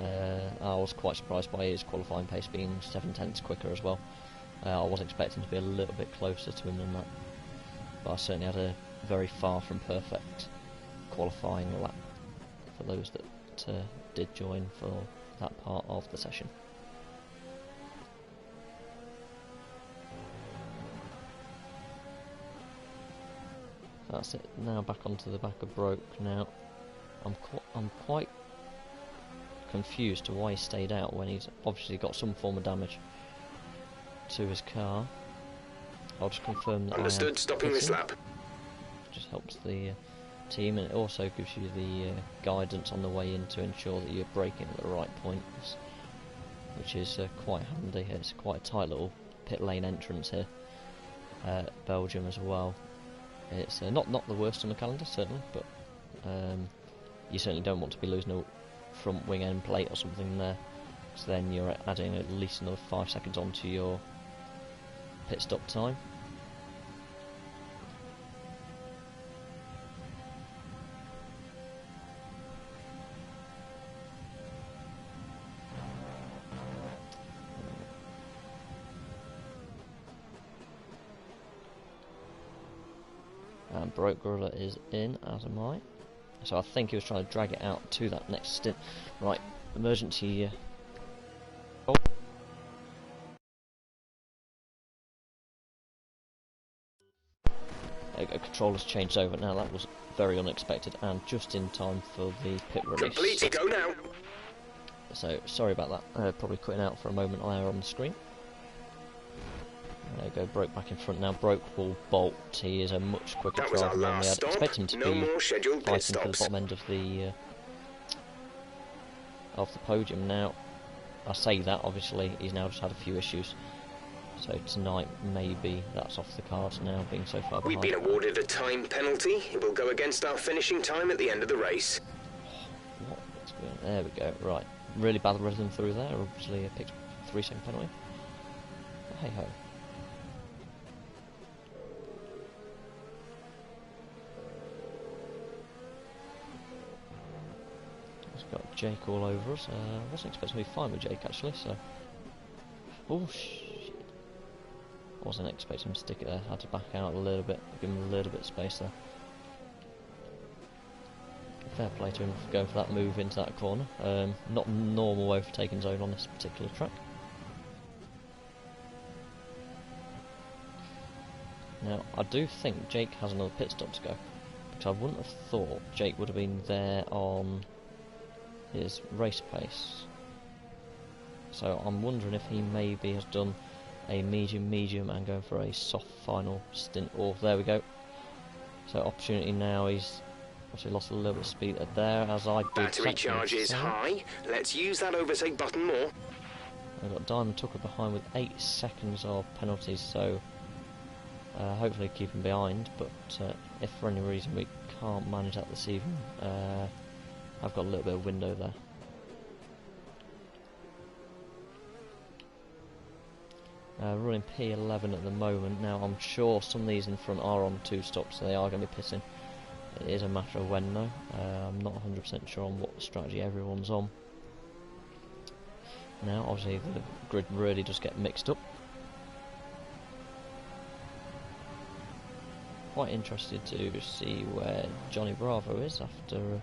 I was quite surprised by his qualifying pace being 7/10 quicker as well. I was expecting to be a little bit closer to him than that, but I certainly had a very far from perfect qualifying lap for those that did join for that part of the session. That's it. Now back onto the back of Broke. Now I'm quite confused to why he stayed out when he's obviously got some form of damage to his car. I'll just confirm that. Understood. Stopping this lap. Just helps the team, and it also gives you the guidance on the way in to ensure that you're braking at the right points, which is quite handy. It's quite a tight little pit lane entrance here. Belgium as well. It's not the worst on the calendar, certainly, but you certainly don't want to be losing a front wing end plate or something there, because then you're adding at least another 5 seconds onto your pit stop time. And Broke Gorilla is in, as am I. So I think he was trying to drag it out to that next stint. Right, emergency. Oh. There we go, controller's changed over. Now that was very unexpected and just in time for the pit release. Complete, go now. So, sorry about that. Probably cutting out for a moment there on the screen. There we go, Broke back in front now. Broke will bolt. He is a much quicker driver than we had. Expect him to be fighting for the bottom end of the podium now. I say that, obviously, he's now just had a few issues. So tonight, maybe that's off the cards now, being so far behind. We've been awarded a time penalty. It will go against our finishing time at the end of the race. What's going on? There we go, right. Really bad rhythm through there, obviously a picked 3-second penalty. But hey ho. Got Jake all over us. I wasn't expecting to be fine with Jake actually, so. Oh shit. I wasn't expecting him to stick it there. Had to back out a little bit, give him a little bit of space there. Fair play to him for going for that move into that corner. Not normal overtaking zone on this particular track. Now, I do think Jake has another pit stop to go, because I wouldn't have thought Jake would have been there on his race pace. So I'm wondering if he maybe has done a medium and going for a soft final stint. Oh, there we go. So opportunity now. He's obviously lost a little bit of speed there, as I did. Battery charge is high. Let's use that overtake button more. I've got Diamond Tucker behind with 8 seconds of penalties, so hopefully keep him behind, but if for any reason we can't manage that this evening, I've got a little bit of window there. Running P11 at the moment. Now I'm sure some of these in front are on 2 stops, so they are going to be pissing. It is a matter of when though. I'm not 100% sure on what strategy everyone's on. Now obviously the grid really does get mixed up. Quite interested to see where Johnny Bravo is after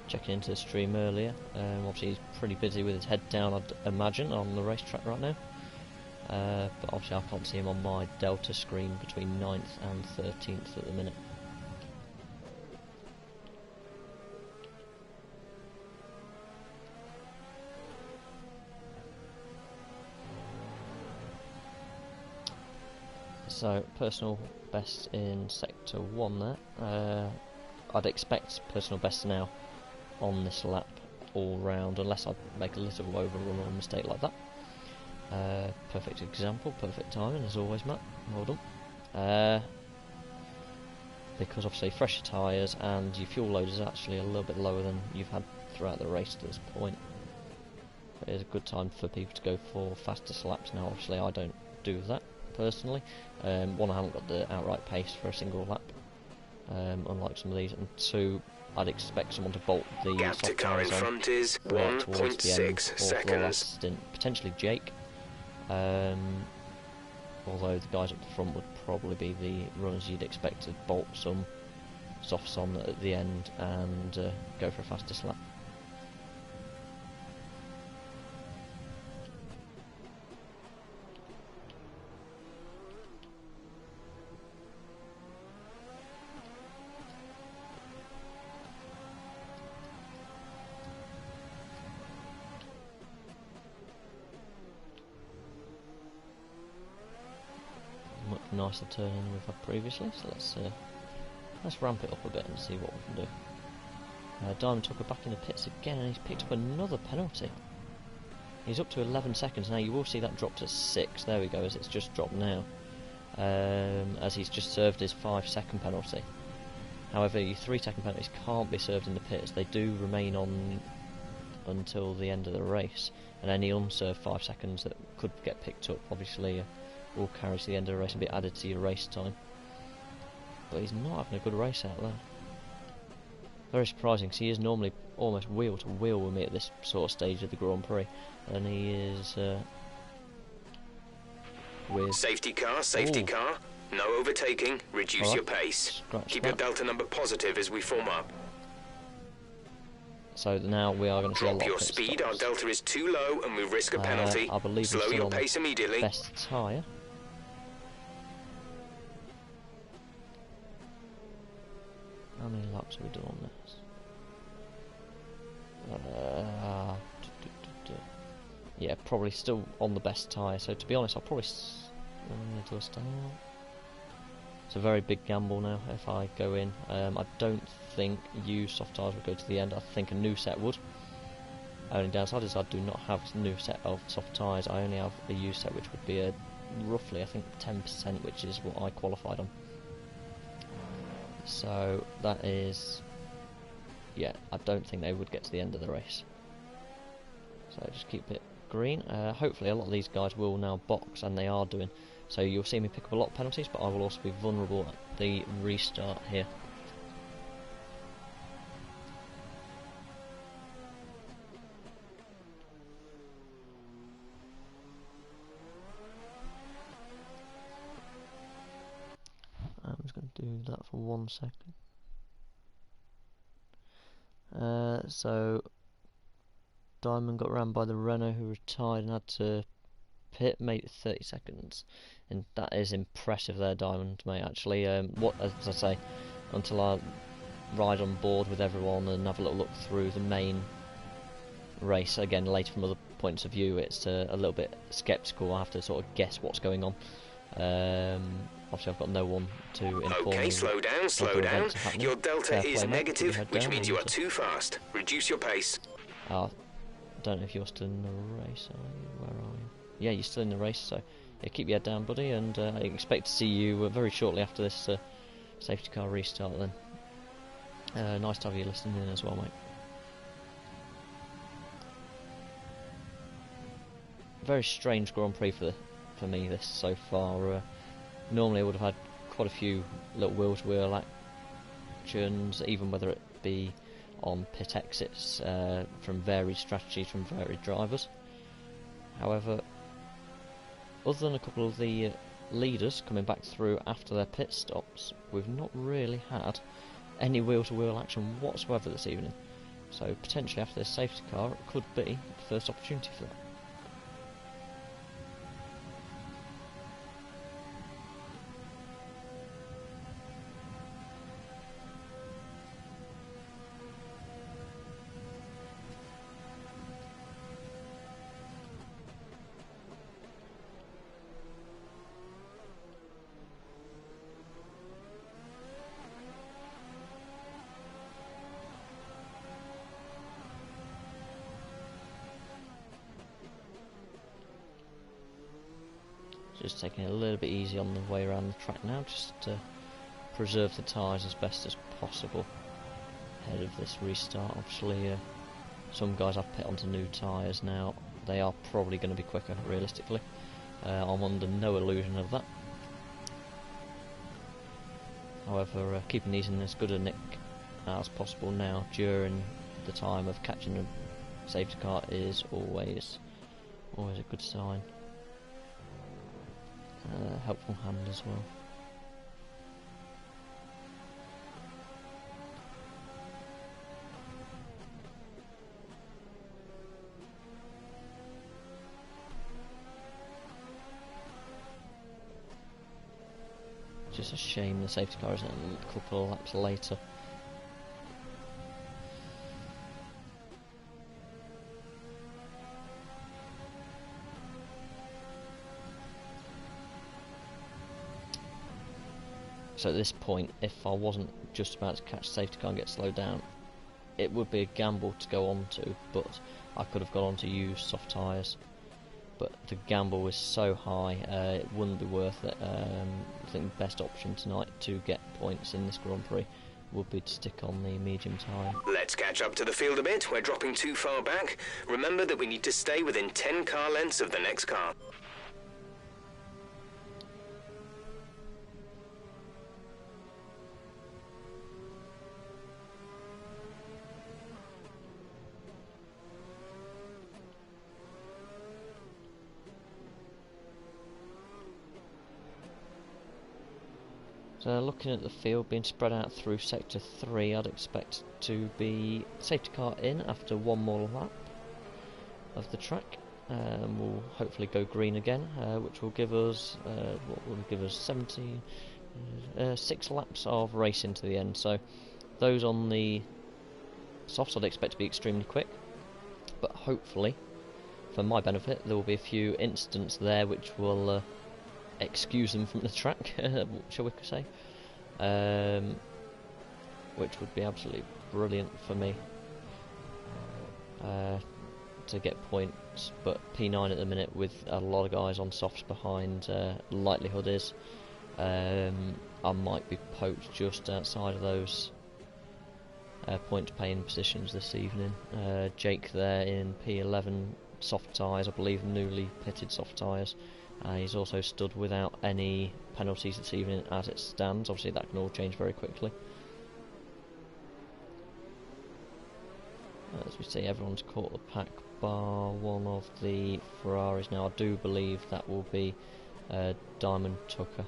checking into the stream earlier. Obviously he's pretty busy with his head down, I'd imagine, on the racetrack right now. But obviously I can't see him on my Delta screen between 9th and 13th at the minute. So, personal best in Sector 1 there. I'd expect personal best now on this lap all round, unless I make a little overrun or a mistake like that. Perfect example, perfect timing as always, Matt. Well done. Because obviously fresher tyres and your fuel load is actually a little bit lower than you've had throughout the race to this point. It is a good time for people to go for faster laps now. Obviously I don't do that personally. One, I haven't got the outright pace for a single lap, unlike some of these, and two, I'd expect someone to bolt the gap to soft car in tyres on front is towards the end 1.6 or seconds. for the last stint, potentially Jake. Although the guys up the front would probably be the runners you'd expect to bolt some softs on at the end and go for a faster lap. Much nicer turn than we've had previously, so let's ramp it up a bit and see what we can do. Diamond Tucker back in the pits again, and he's picked up another penalty. He's up to 11 seconds now. You will see that drop to 6. There we go, as it's just dropped now, as he's just served his 5-second penalty. However, your 3-second penalties can't be served in the pits. They do remain on until the end of the race, and any unserved 5 seconds that could get picked up obviously will carry to the end of the race and be added to your race time. But he's not having a good race out there. Very surprising, because he is normally almost wheel to wheel with me at this sort of stage of the Grand Prix, and he is with Safety car, no overtaking, reduce your pace. Keep your delta number positive as we form up. So now we are going to see a lot Drop your of pit speed, stops. our delta is too low and we risk a penalty. I believe Slow he's still your on pace immediately. best tyre. How many laps have we done on this? Yeah, probably still on the best tyre, so to be honest I'll probably do a start. It's a very big gamble now if I go in. I don't think used soft tyres would go to the end. I think a new set would. Only downside is I do not have a new set of soft tyres. I only have a used set, which would be a roughly, I think, 10%, which is what I qualified on. So that is, yeah, I don't think they would get to the end of the race. So just keep it green. Hopefully a lot of these guys will now box, and they are doing. So you'll see me pick up a lot of penalties, but I will also be vulnerable at the restart here. I'm just going to do that for 1 second. So Diamond got ran by the Renault, who retired and had to pit, made it 30 seconds, and that is impressive there, Diamond, mate. Actually, what, as I say, until I ride on board with everyone and have a little look through the main race again later from other points of view, it's a little bit sceptical. I have to sort of guess what's going on. Obviously I've got no one to inform me. Okay, slow down. Your delta is negative, which means you are too fast. Reduce your pace. I don't know if you're still in the race, are you? Where are you? Yeah, you're still in the race, so yeah, keep your head down, buddy, and I expect to see you very shortly after this safety car restart then. Nice to have you listening in as well, mate. Very strange Grand Prix for for me, this so far. Normally I would have had quite a few little wheel-to-wheel actions, even whether it be on pit exits from varied strategies from varied drivers. However, other than a couple of the leaders coming back through after their pit stops, we've not really had any wheel-to-wheel action whatsoever this evening. So potentially after this safety car, it could be the first opportunity for that. Just taking it a little bit easy on the way around the track now, just to preserve the tyres as best as possible ahead of this restart. Obviously, some guys have pit onto new tyres now. They are probably going to be quicker, realistically. I'm under no illusion of that. However, keeping these in as good a nick as possible now during the time of catching a safety car is always a good sign. Helpful hand as well. Just a shame the safety car isn't a couple of laps later. So at this point, if I wasn't just about to catch safety car and get slowed down, it would be a gamble to go on to, but I could have gone on to use soft tyres. But the gamble is so high, it wouldn't be worth it. I think the best option tonight to get points in this Grand Prix would be to stick on the medium tyre. Let's catch up to the field a bit. We're dropping too far back. Remember that we need to stay within 10 car lengths of the next car. So looking at the field being spread out through sector 3, I'd expect to be safety car in after one more lap of the track. We'll hopefully go green again, which will give us 6 laps of racing to the end. So those on the softs I'd expect to be extremely quick, but hopefully, for my benefit, there will be a few incidents there which will excuse them from the track, shall we say, which would be absolutely brilliant for me to get points. But P9 at the minute with a lot of guys on softs behind, likelihood is I might be poked just outside of those point paying positions this evening. Jake there in P11 soft tyres, I believe newly pitted soft tyres. He's also stood without any penalties this evening as it stands. Obviously that can all change very quickly. As we see, everyone's caught the pack bar one of the Ferraris now. I do believe that will be Diamond Tucker.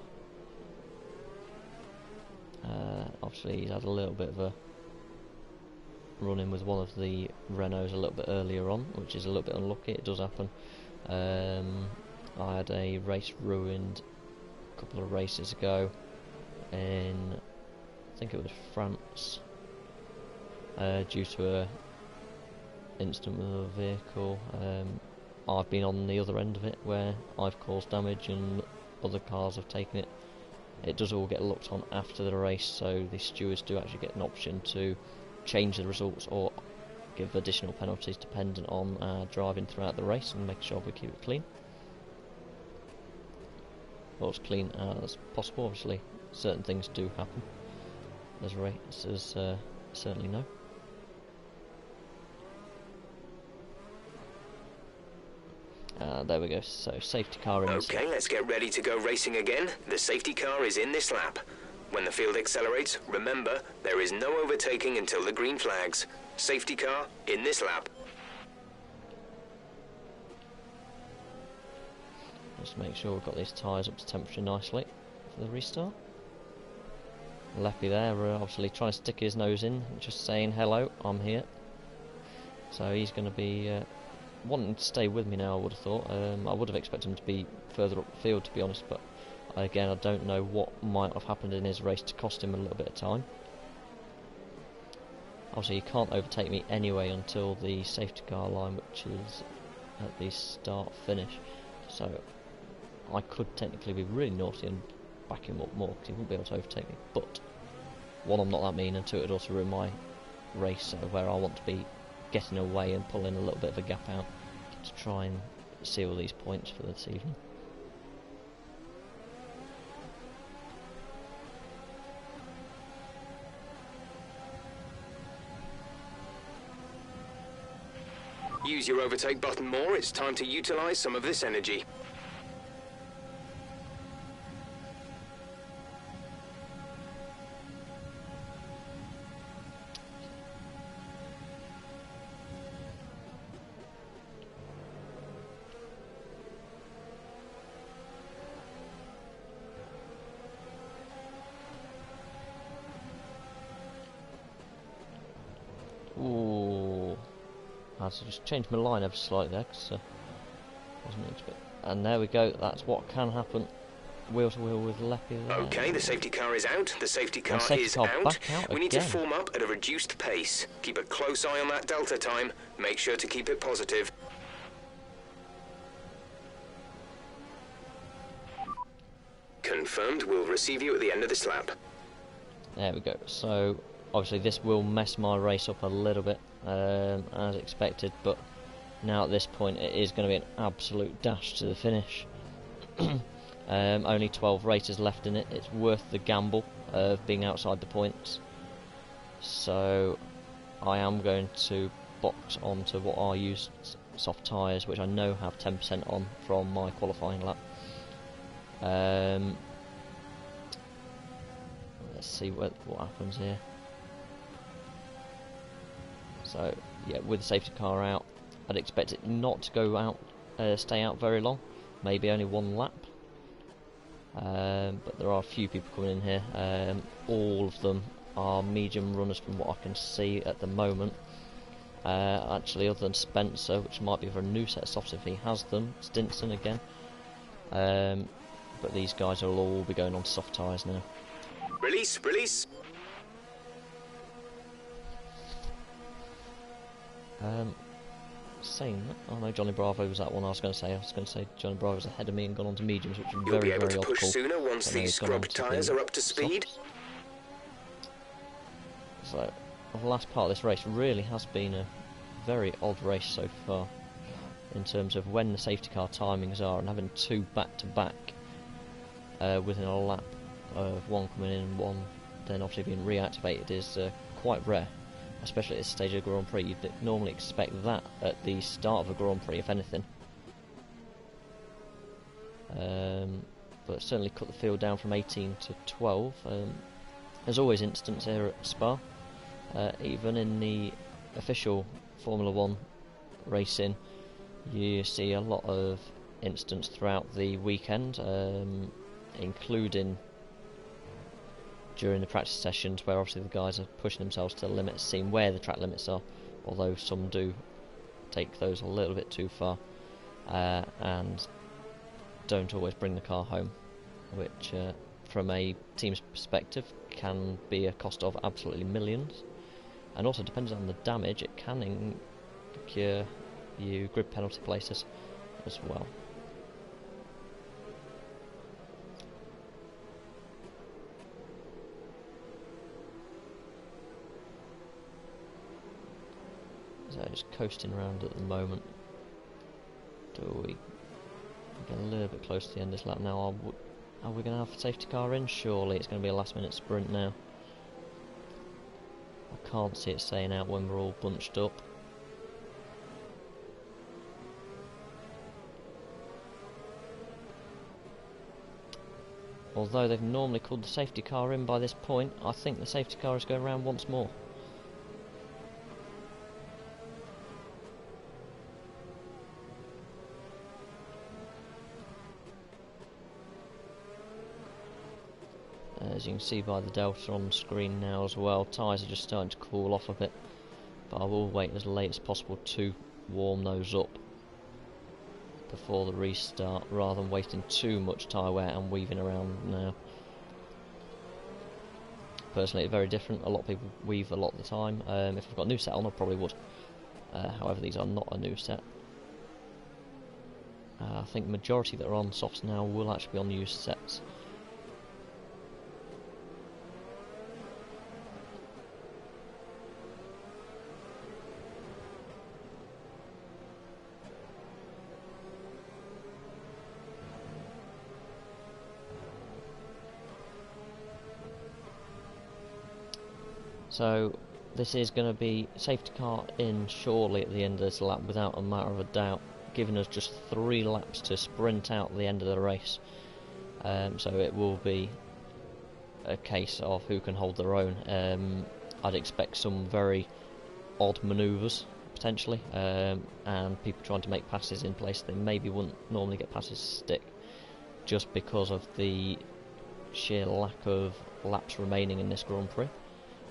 Obviously he's had a little bit of a run-in with one of the Renaults a little bit earlier on, which is a little bit unlucky. It does happen. I had a race ruined a couple of races ago in, I think it was France, due to a incident with a vehicle. I've been on the other end of it where I've caused damage and other cars have taken it. It does all get looked on after the race, so the stewards do actually get an option to change the results or give additional penalties dependent on driving throughout the race and make sure we keep it clean. Or as clean as possible. Obviously certain things do happen as racers certainly know. There we go. So safety car in. Okay, let's get ready to go racing again. The safety car is in this lap. When the field accelerates, remember, there is no overtaking until the green flags. Safety car in this lap. Just make sure we've got these tyres up to temperature nicely for the restart. Leppy there, obviously trying to stick his nose in, just saying hello, I'm here. So he's going to be wanting to stay with me now, I would have thought. I would have expected him to be further up the field, to be honest, but again, I don't know what might have happened in his race to cost him a little bit of time. Obviously, he can't overtake me anyway until the safety car line, which is at the start-finish. So I could technically be really naughty and back him up more, because he wouldn't be able to overtake me. But one, I'm not that mean, and two, it'd also ruin my race where I want to be getting away and pulling a little bit of a gap out to try and seal these points for this evening. Use your overtake button more. It's time to utilize some of this energy. Ooh, I had to just change my line ever slightly there, because wasn't expecting. And there we go. That's what can happen. Wheel to wheel with Leppy there. Okay, the safety car is out. The safety car is back out. We need to form up at a reduced pace. Keep a close eye on that delta time. Make sure to keep it positive. Confirmed. We'll receive you at the end of this lap. There we go. So obviously this will mess my race up a little bit, as expected, but now at this point it is going to be an absolute dash to the finish. Only 12 races left in it. It's worth the gamble of being outside the points. So I am going to box onto what I use soft tyres, which I know have 10% on from my qualifying lap. Let's see what happens here. So yeah, with the safety car out, I'd expect it not to go out, stay out very long, maybe only one lap. But there are a few people coming in here. All of them are medium runners from what I can see at the moment. Actually, other than Spencer, which might be for a new set of softs if he has them. Stinson again. But these guys will all be going on soft tyres now. Release, release. Saying that, oh no, Johnny Bravo was that one I was going to say. I was going to say Johnny Bravo was ahead of me and gone on to mediums, which is You'll very, be able very to push odd sooner once these scrub tyres are up to speed. So the last part of this race really has been a very odd race so far, in terms of when the safety car timings are, and having two back-to-back within a lap of one coming in and one then obviously being reactivated is quite rare, especially at this stage of the Grand Prix. You'd normally expect that at the start of a Grand Prix, if anything. But certainly cut the field down from 18 to 12. There's always incidents here at Spa, even in the official Formula 1 racing. You see a lot of incidents throughout the weekend, including during the practice sessions, where obviously the guys are pushing themselves to the limits, seeing where the track limits are, although some do take those a little bit too far, and don't always bring the car home, which from a team's perspective can be a cost of absolutely millions, and also depends on the damage, it can incur you grid penalty places as well. So just coasting around at the moment. Do we get a little bit close to the end of this lap now? Are we going to have a safety car in? Surely it's going to be a last minute sprint now. I can't see it staying out when we're all bunched up. Although they've normally called the safety car in by this point, I think the safety car is going around once more. As you can see by the delta on the screen now as well, tyres are just starting to cool off a bit, but I will wait as late as possible to warm those up before the restart, rather than wasting too much tyre wear and weaving around now. Personally, it's very different. A lot of people weave a lot of the time. If I've got a new set on, I probably would. However, these are not a new set. I think the majority that are on softs now will actually be on used sets. So this is going to be safety car in surely at the end of this lap, without a matter of a doubt, giving us just 3 laps to sprint out at the end of the race. So it will be a case of who can hold their own. I'd expect some very odd manoeuvres potentially, and people trying to make passes in place they maybe wouldn't normally get passes to stick, just because of the sheer lack of laps remaining in this Grand Prix.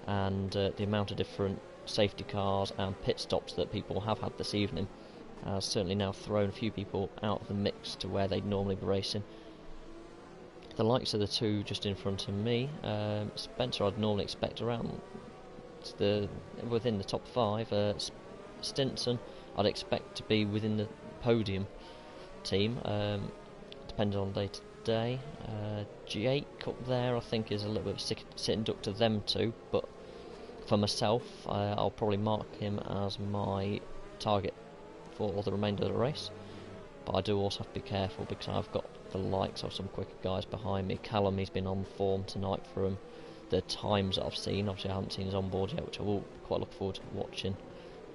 And the amount of different safety cars and pit stops that people have had this evening has certainly now thrown a few people out of the mix to where they'd normally be racing. The likes of the two just in front of me, Spencer I'd normally expect around within the top 5. Stinson I'd expect to be within the podium team, depending on day to day. Jake up there I think is a little bit of a sitting duck to them two, but for myself I'll probably mark him as my target for the remainder of the race. But I do also have to be careful because I've got the likes of some quicker guys behind me. Callum, he's been on form tonight from the times that I've seen. Obviously I haven't seen his onboard yet, which I will quite look forward to watching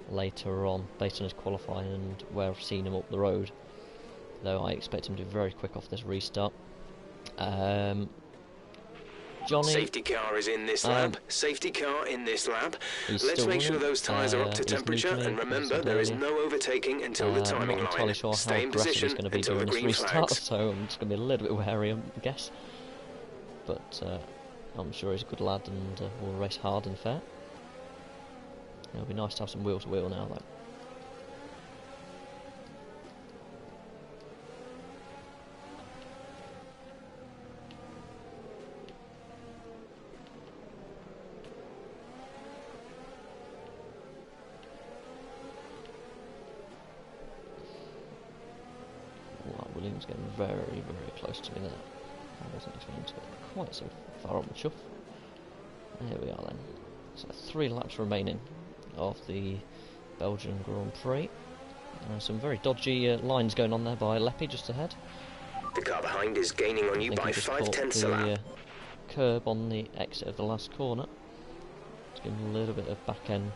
later on based on his qualifying and where I've seen him up the road, though I expect him to be very quick off this restart. Johnny, safety car is in this lap. Safety car in this lap. Let's make sure those tyres are up to temperature, and remember there is no overtaking until the timing line. I'm not entirely sure how aggressive he's going to be during this restart, so I'm just going to be a little bit wary, I guess. But I'm sure he's a good lad and will race hard and fair. It'll be nice to have some wheel to wheel now, though. Williams getting very, very close to me there. I wasn't expecting to get quite so far up the chuff. There we are then. So 3 laps remaining of the Belgian Grand Prix. Some very dodgy lines going on there by Leppy just ahead. The car behind is gaining on you by 0.5 a lap. Curb on the exit of the last corner. Just give him a little bit of back end.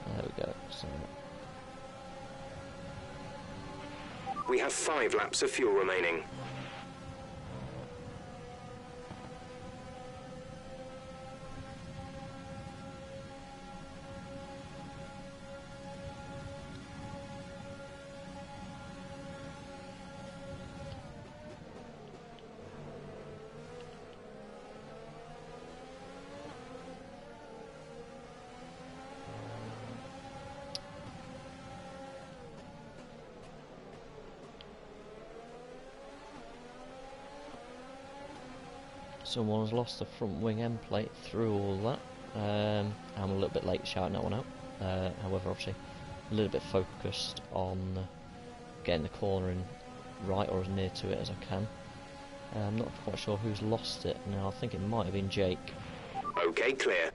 There we go. So we have 5 laps of fuel remaining. Someone's lost the front wing end plate through all that. I'm a little bit late shouting that one out. However, obviously, a little bit focused on getting the corner in right or as near to it as I can. I'm not quite sure who's lost it now. I think it might have been Jake. Okay, clear.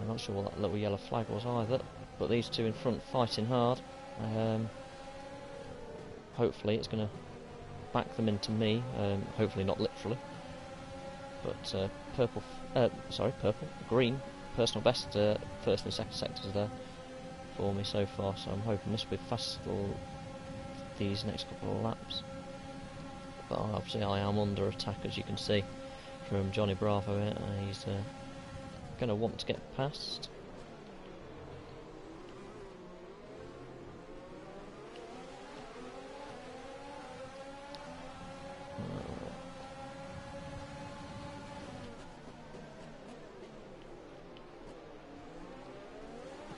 I'm not sure what that little yellow flag was either. But these two in front fighting hard. Hopefully, it's going to back them into me. Hopefully, not literally. But green, personal best, first and second sectors there for me so far, so I'm hoping this will be fast for these next couple of laps. but obviously I am under attack, as you can see from Johnny Bravo here. He's going to want to get past.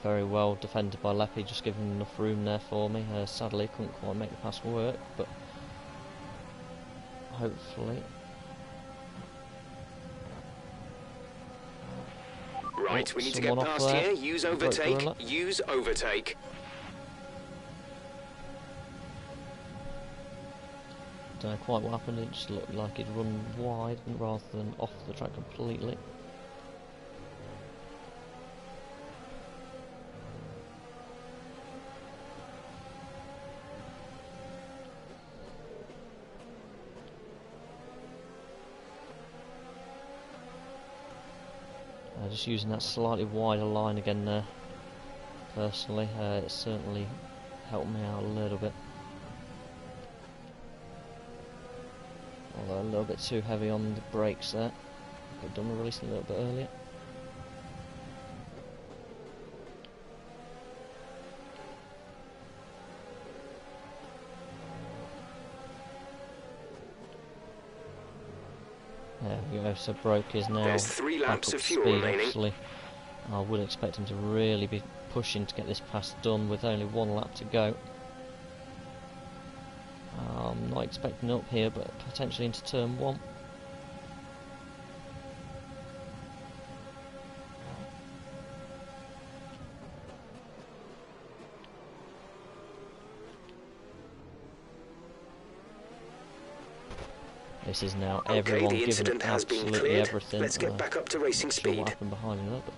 Very well defended by Leppy, just giving enough room there for me. Sadly, couldn't quite make the pass work, but hopefully. Right, we need to get past here. Use overtake. Use overtake. Don't know quite what happened. It just looked like he'd run wide rather than off the track completely. Just using that slightly wider line again there. Personally, it certainly helped me out a little bit. Although a little bit too heavy on the brakes there. Could have done the release a little bit earlier. There we go, so Broke is now There's 3 laps of fuel remaining. Obviously. I would expect him to really be pushing to get this pass done with only 1 lap to go. I'm not expecting up here, but potentially into turn 1. This is now everyone the giving incident it has been absolutely cleared. everything. Let's get back up to racing Not sure speed. what happened behind me there, but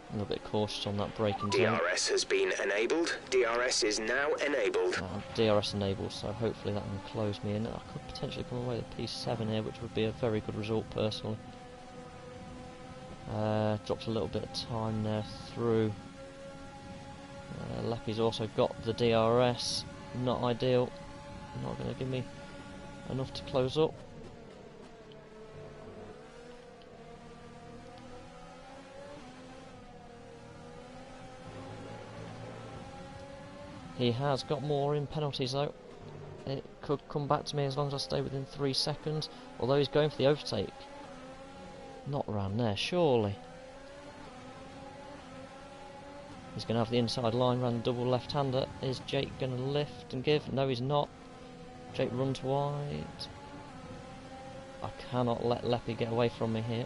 a little bit cautious on that braking zone. DRS has been enabled. DRS is now enabled. DRS enabled, so hopefully that can close me in. I could potentially come away with P7 here, which would be a very good result personally. Dropped a little bit of time there through. Leppy's also got the DRS. Not ideal. Not going to give me enough to close up. He has got more in penalties though. It could come back to me as long as I stay within 3 seconds. Although he's going for the overtake. Not around there, surely. He's going to have the inside line round the double left-hander. Is Jake going to lift and give? No, he's not. Jake runs wide. I cannot let Leppy get away from me here.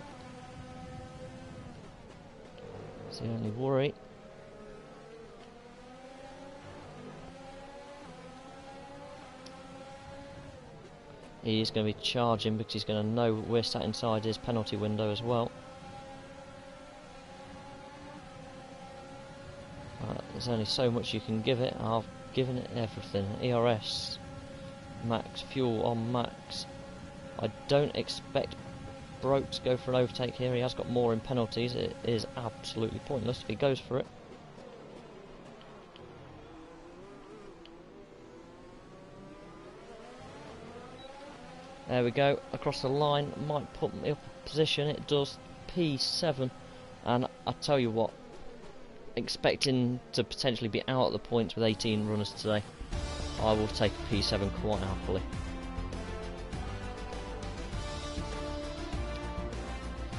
It's the only worry. He's going to be charging because he's going to know we're sat inside his penalty window as well. There's only so much you can give it. I've given it everything. ERS, max, fuel on max. I don't expect Broke to go for an overtake here. He has got more in penalties. It is absolutely pointless if he goes for it. There we go, across the line. Might put me up a position. It does. P7, and I tell you what, expecting to potentially be out at the points with 18 runners today, I will take a P7 quite happily.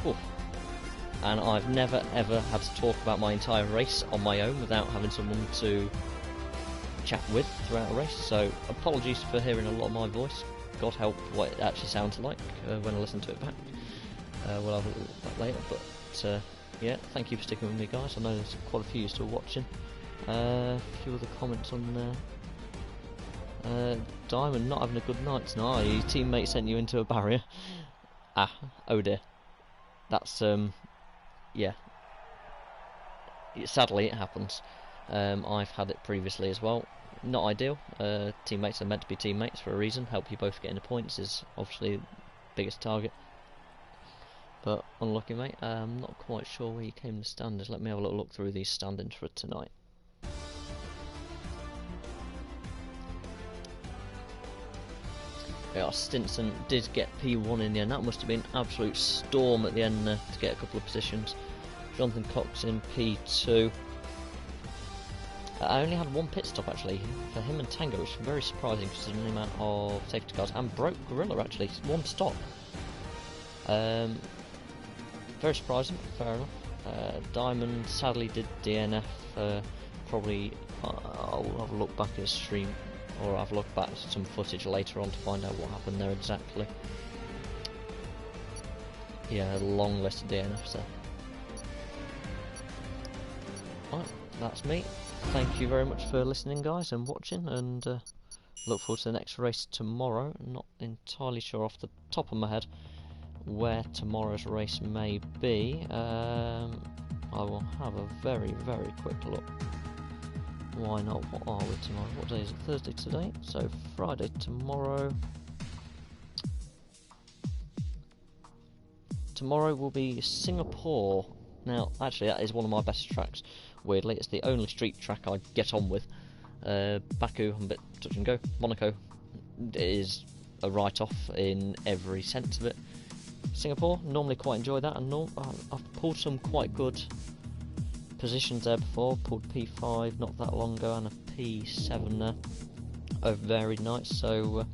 Oof. And I've never ever had to talk about my entire race on my own without having someone to chat with throughout a race, so apologies for hearing a lot of my voice. God help what it actually sounds like when I listen to it back. We'll have a look at that later, but yeah, thank you for sticking with me, guys. I know there's quite a few still watching. A few other comments on there. Diamond not having a good night tonight. Your teammate sent you into a barrier. Oh dear. That's yeah. Sadly, it happens. I've had it previously as well. Not ideal. Teammates are meant to be teammates for a reason. Help you both get into points is obviously the biggest target. But unlucky, mate. I'm not quite sure where you came in the standings. Let me have a little look through these standings for tonight. Yeah, Stinson did get P1 in the end. That must have been an absolute storm at the end there to get a couple of positions. Jonathan Cox in P2. I only had one pit stop actually for him and Tango, which is very surprising considering the amount of safety cars, and broke Gorilla actually, one stop. Very surprising, fair enough. Diamond sadly did DNF. Probably I'll have a look back at his stream, or I've looked back at some footage later on to find out what happened there exactly. Yeah, a long list of DNFs there. Right, that's me. Thank you very much for listening, guys, and watching, and look forward to the next race tomorrow. Not entirely sure off the top of my head where tomorrow's race may be. I will have a very, very quick look. Why not? What are we tomorrow? What day is it? Thursday today? So Friday tomorrow. Tomorrow will be Singapore. Now, actually, that is one of my best tracks. Weirdly, it's the only street track I get on with. Baku, I'm a bit touch and go. Monaco is a write-off in every sense of it. Singapore, normally quite enjoy that, and I've pulled some quite good positions there before. Pulled P5 not that long ago and a P7 there. Oh, very nice. So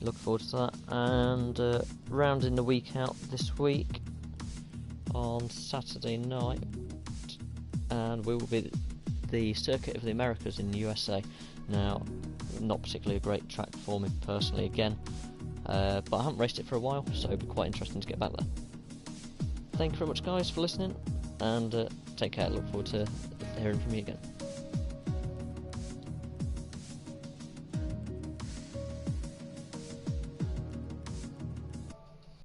look forward to that. And rounding the week out this week on Saturday night, and we will be the Circuit of the Americas in the USA. Now, not particularly a great track for me personally again, but I haven't raced it for a while, so it'll be quite interesting to get back there. Thank you very much, guys, for listening, and take care. Look forward to hearing from you again.